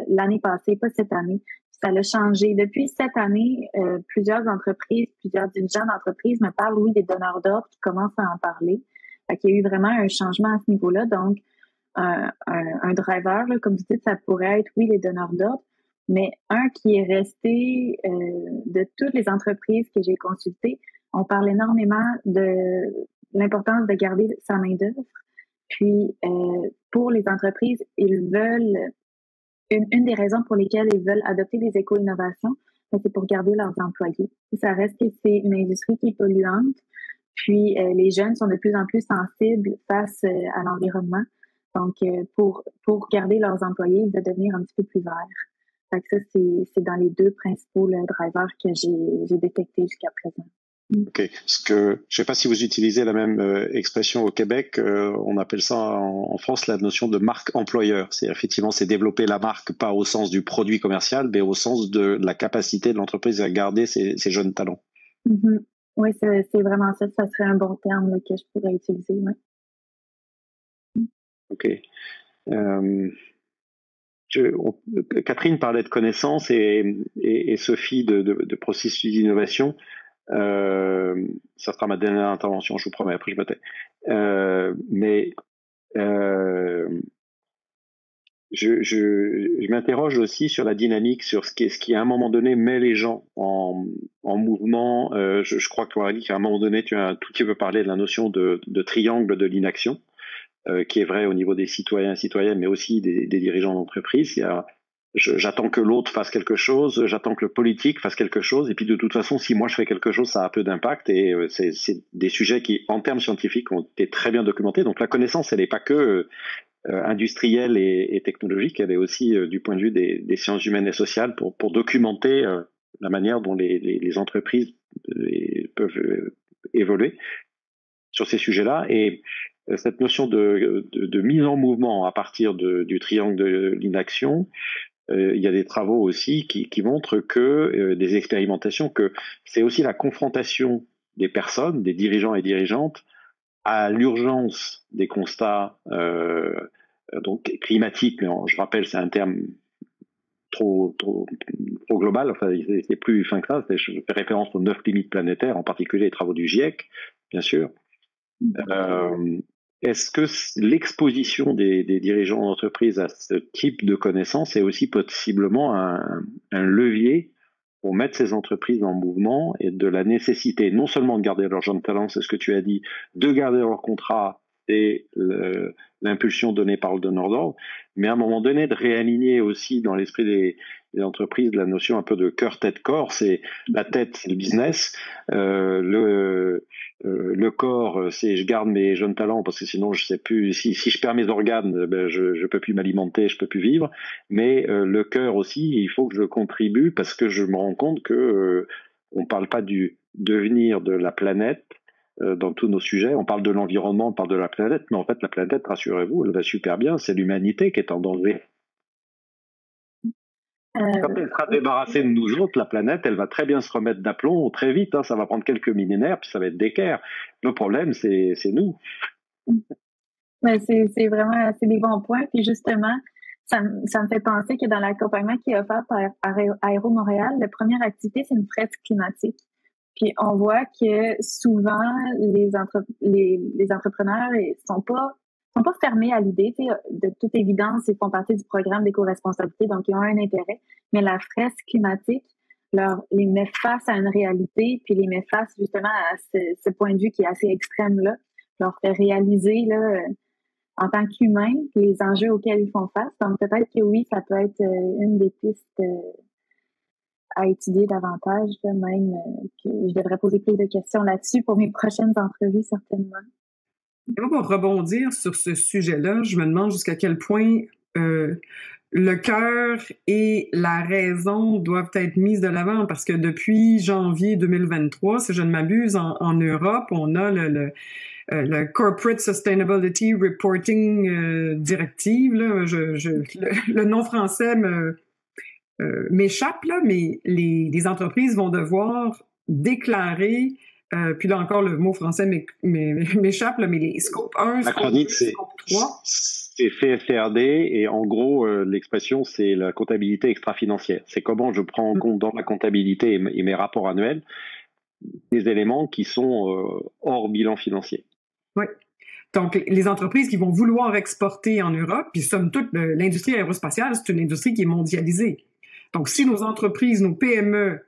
l'année passée, pas cette année. Ça l'a changé. Depuis cette année, plusieurs dirigeants d'entreprises me parlent, oui, des donneurs d'ordre qui commencent à en parler. Fait qu'il y a eu vraiment un changement à ce niveau-là. Donc, un driver, là, comme vous dites, ça pourrait être, oui, les donneurs d'ordre, mais un qui est resté de toutes les entreprises que j'ai consultées, on parle énormément de l'importance de garder sa main-d'œuvre. Puis, pour les entreprises, ils veulent, une des raisons pour lesquelles ils veulent adopter des éco-innovations, c'est pour garder leurs employés. Ça reste que c'est une industrie qui est polluante. Puis, les jeunes sont de plus en plus sensibles face à l'environnement. Donc, pour garder leurs employés, ils doivent devenir un petit peu plus verts. Fait que ça, c'est dans les deux principaux drivers que j'ai détectés jusqu'à présent. Ok. Je sais pas si vous utilisez la même expression au Québec. On appelle ça en France la notion de marque employeur. C'est effectivement, c'est développer la marque pas au sens du produit commercial, mais au sens de la capacité de l'entreprise à garder ses jeunes talents. Mm-hmm. Oui, c'est vraiment ça. Ça serait un bon terme là, que je pourrais utiliser. Ouais. Ok. Catherine parlait de connaissances et Sophie de processus d'innovation. Ça sera ma dernière intervention, je vous promets, après je me tais. Je m'interroge aussi sur la dynamique, sur ce qui à un moment donné met les gens en mouvement. Je crois que Aurélie, qu'à un moment donné, tu as un tout petit peu parlé de la notion de triangle de l'inaction, qui est vrai au niveau des citoyens et citoyennes, mais aussi des dirigeants d'entreprise. J'attends que l'autre fasse quelque chose, j'attends que le politique fasse quelque chose, et puis de toute façon, si moi je fais quelque chose, ça a peu d'impact, et c'est des sujets qui, en termes scientifiques, ont été très bien documentés. Donc la connaissance, elle n'est pas que industrielle et technologique, elle est aussi du point de vue des sciences humaines et sociales pour documenter la manière dont les entreprises peuvent évoluer sur ces sujets-là. Et cette notion de mise en mouvement à partir du triangle de l'inaction, il y a des travaux aussi qui montrent que, des expérimentations, que c'est aussi la confrontation des personnes, des dirigeants et dirigeantes, à l'urgence des constats donc climatiques, mais je rappelle, c'est un terme trop global, enfin c'est plus fin que ça, je fais référence aux 9 limites planétaires, en particulier les travaux du GIEC, bien sûr. Est-ce que l'exposition des dirigeants d'entreprise à ce type de connaissances est aussi possiblement un levier pour mettre ces entreprises en mouvement, et de la nécessité non seulement de garder leurs jeunes talents, c'est ce que tu as dit, de garder leur contrat et l'impulsion donnée par le donneur d'ordre, mais à un moment donné de réaligner aussi dans l'esprit des entreprises la notion un peu de cœur, tête, corps. C'est la tête, c'est le business, le corps, c'est je garde mes jeunes talents parce que sinon je sais plus, si je perds mes organes, ben je peux plus m'alimenter, je peux plus vivre. Mais le cœur aussi, il faut que je contribue, parce que je me rends compte que on parle pas du devenir de la planète dans tous nos sujets. On parle de l'environnement, on parle de la planète, mais en fait la planète, rassurez-vous, elle va super bien. C'est l'humanité qui est en danger. Quand elle sera débarrassée de nous autres, la planète, elle va très bien se remettre d'aplomb très vite. Hein, ça va prendre quelques millénaires, puis ça va être d'équerre. Le problème, c'est nous. Mais c'est vraiment des bons points. Puis justement, ça me fait penser que dans l'accompagnement qui est offert par Aéro Montréal, la première activité, c'est une fresque climatique. Puis on voit que souvent les entrepreneurs sont pas fermés à l'idée. De toute évidence, ils font partie du programme d'éco-responsabilité, donc ils ont un intérêt. Mais la fresque climatique les met face à une réalité, puis les met face justement à ce point de vue qui est assez extrême-là. Je leur fait réaliser là, en tant qu'humains les enjeux auxquels ils font face. Donc peut-être que oui, ça peut être une des pistes à étudier davantage, là, même que je devrais poser plus de questions là-dessus pour mes prochaines entrevues, certainement. Pour rebondir sur ce sujet-là, je me demande jusqu'à quel point le cœur et la raison doivent être mises de l'avant, parce que depuis janvier 2023, si je ne m'abuse, en Europe, on a le Corporate Sustainability Reporting Directive. Là, le nom français m'échappe, là, mais les entreprises vont devoir déclarer, puis là encore le mot français m'échappe, là, mais les scope 1, scope 2, scope 3. C'est CSRD et en gros, l'expression, c'est la comptabilité extra-financière. C'est comment je prends en compte dans la comptabilité et mes rapports annuels des éléments qui sont hors bilan financier. Oui. Donc, les entreprises qui vont vouloir exporter en Europe, puis somme toute, l'industrie aérospatiale, c'est une industrie qui est mondialisée. Donc, si nos entreprises, nos PME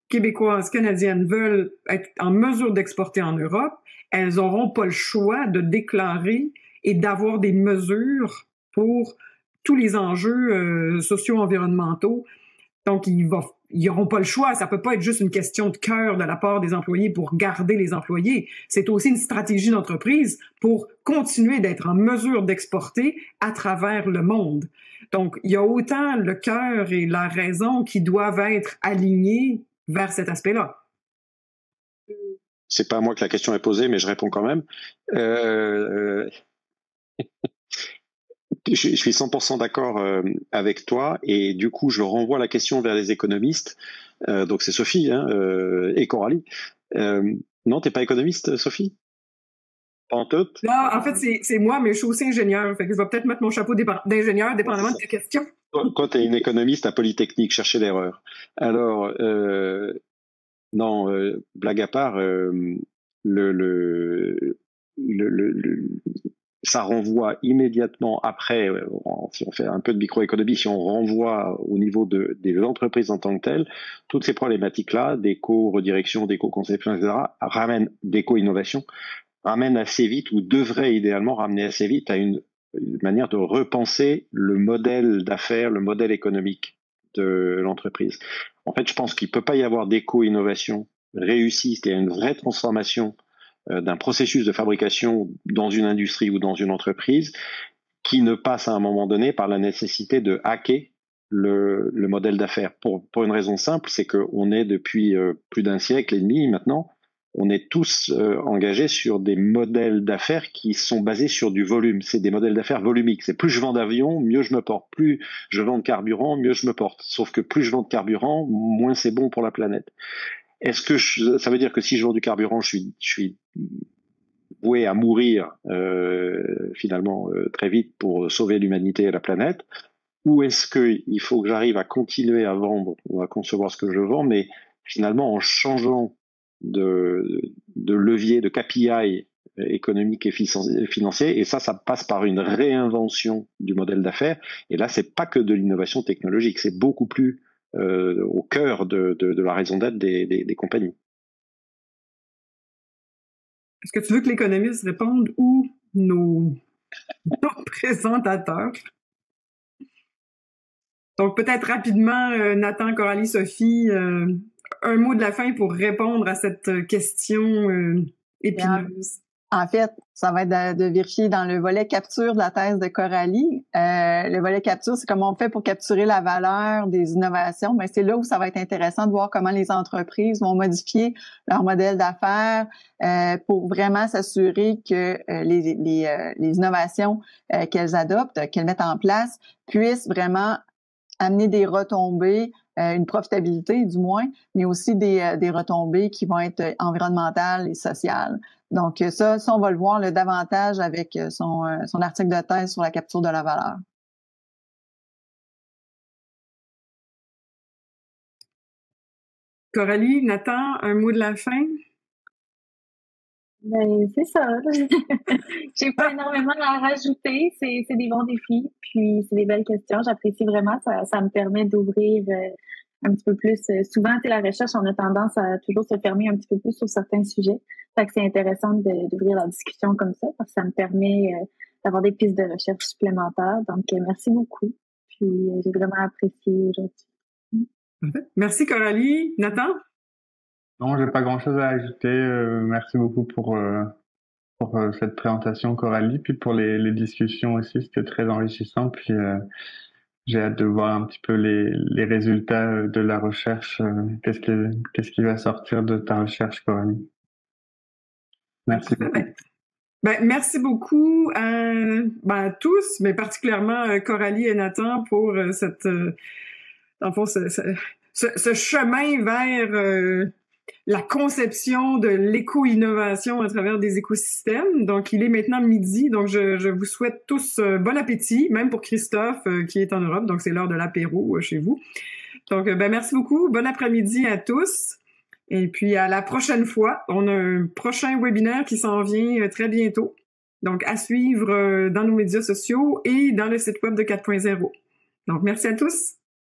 québécoises, canadiennes veulent être en mesure d'exporter en Europe, elles n'auront pas le choix de déclarer et d'avoir des mesures pour tous les enjeux socio-environnementaux. Donc, ils n'auront pas le choix. Ça peut pas être juste une question de cœur de la part des employés pour garder les employés. C'est aussi une stratégie d'entreprise pour continuer d'être en mesure d'exporter à travers le monde. Donc, il y a autant le cœur et la raison qui doivent être alignés vers cet aspect-là. C'est pas à moi que la question est posée, mais je réponds quand même. Je suis 100% d'accord avec toi, et du coup je renvoie la question vers les économistes. Donc c'est Sophie et Coralie. Non, t'es pas économiste, Sophie? Pas en tout? Non, en fait c'est moi, mais je suis aussi ingénieur. Fait que je vais peut-être mettre mon chapeau d'ingénieur dépendamment de ta question. Toi, t'es une économiste à Polytechnique, cherchez l'erreur. Alors non, blague à part, ça renvoie immédiatement après, si on fait un peu de microéconomie, si on renvoie au niveau des entreprises en tant que telles, toutes ces problématiques-là, d'éco-redirection, d'éco-conception, etc., d'éco-innovation, ramènent assez vite, ou devraient idéalement ramener assez vite à une manière de repenser le modèle d'affaires, le modèle économique de l'entreprise. En fait, je pense qu'il ne peut pas y avoir d'éco-innovation réussie, c'est-à-dire une vraie transformation d'un processus de fabrication dans une industrie ou dans une entreprise qui ne passe à un moment donné par la nécessité de hacker le modèle d'affaires. Pour une raison simple, c'est qu'on est depuis plus d'un siècle et demi maintenant, on est tous engagés sur des modèles d'affaires qui sont basés sur du volume. C'est des modèles d'affaires volumiques. C'est plus je vends d'avions, mieux je me porte. Plus je vends de carburant, mieux je me porte. Sauf que plus je vends de carburant, moins c'est bon pour la planète. Est-ce que ça veut dire que si je vends du carburant, je suis voué à mourir finalement très vite pour sauver l'humanité et la planète? Ou est-ce qu'il faut que j'arrive à continuer à vendre ou à concevoir ce que je vends, mais finalement en changeant de levier, de KPI économique et financier, et ça passe par une réinvention du modèle d'affaires. Et là, c'est pas que de l'innovation technologique, c'est beaucoup plus au cœur de la raison d'être des compagnies. Est-ce que tu veux que l'économiste réponde ou nos présentateurs? Donc, peut-être rapidement, Nathan, Coralie, Sophie, un mot de la fin pour répondre à cette question épineuse. En fait, ça va être de vérifier dans le volet capture de la thèse de Coralie. Le volet capture, c'est comment on fait pour capturer la valeur des innovations. Mais c'est là où ça va être intéressant de voir comment les entreprises vont modifier leur modèle d'affaires pour vraiment s'assurer que les innovations qu'elles adoptent, qu'elles mettent en place, puissent vraiment amener des retombées, une profitabilité du moins, mais aussi des retombées qui vont être environnementales et sociales. Donc ça on va le voir davantage avec son article de thèse sur la capture de la valeur. Coralie, Nathan, un mot de la fin? Ben, c'est ça. J'ai pas énormément à rajouter. C'est des bons défis, puis c'est des belles questions. J'apprécie vraiment. Ça me permet d'ouvrir un petit peu plus. Souvent, la recherche, on a tendance à toujours se fermer un petit peu plus sur certains sujets. Fait que c'est intéressant d'ouvrir la discussion comme ça, parce que ça me permet d'avoir des pistes de recherche supplémentaires. Donc, merci beaucoup. Puis, j'ai vraiment apprécié aujourd'hui. Merci, Coralie. Nathan? Non, j'ai pas grand-chose à ajouter. Merci beaucoup pour cette présentation, Coralie, puis pour les discussions aussi. C'était très enrichissant. Puis j'ai hâte de voir un petit peu les résultats de la recherche. Qu'est-ce qui va sortir de ta recherche, Coralie? Merci beaucoup. Merci beaucoup à tous, mais particulièrement Coralie et Nathan pour ce chemin vers la conception de l'éco-innovation à travers des écosystèmes. Donc, il est maintenant midi, donc je vous souhaite tous bon appétit, même pour Christophe qui est en Europe, donc c'est l'heure de l'apéro chez vous. Donc, merci beaucoup, bon après-midi à tous. Et puis, à la prochaine fois, on a un prochain webinaire qui s'en vient très bientôt. Donc, à suivre dans nos médias sociaux et dans le site web de 4.0. Donc, merci à tous.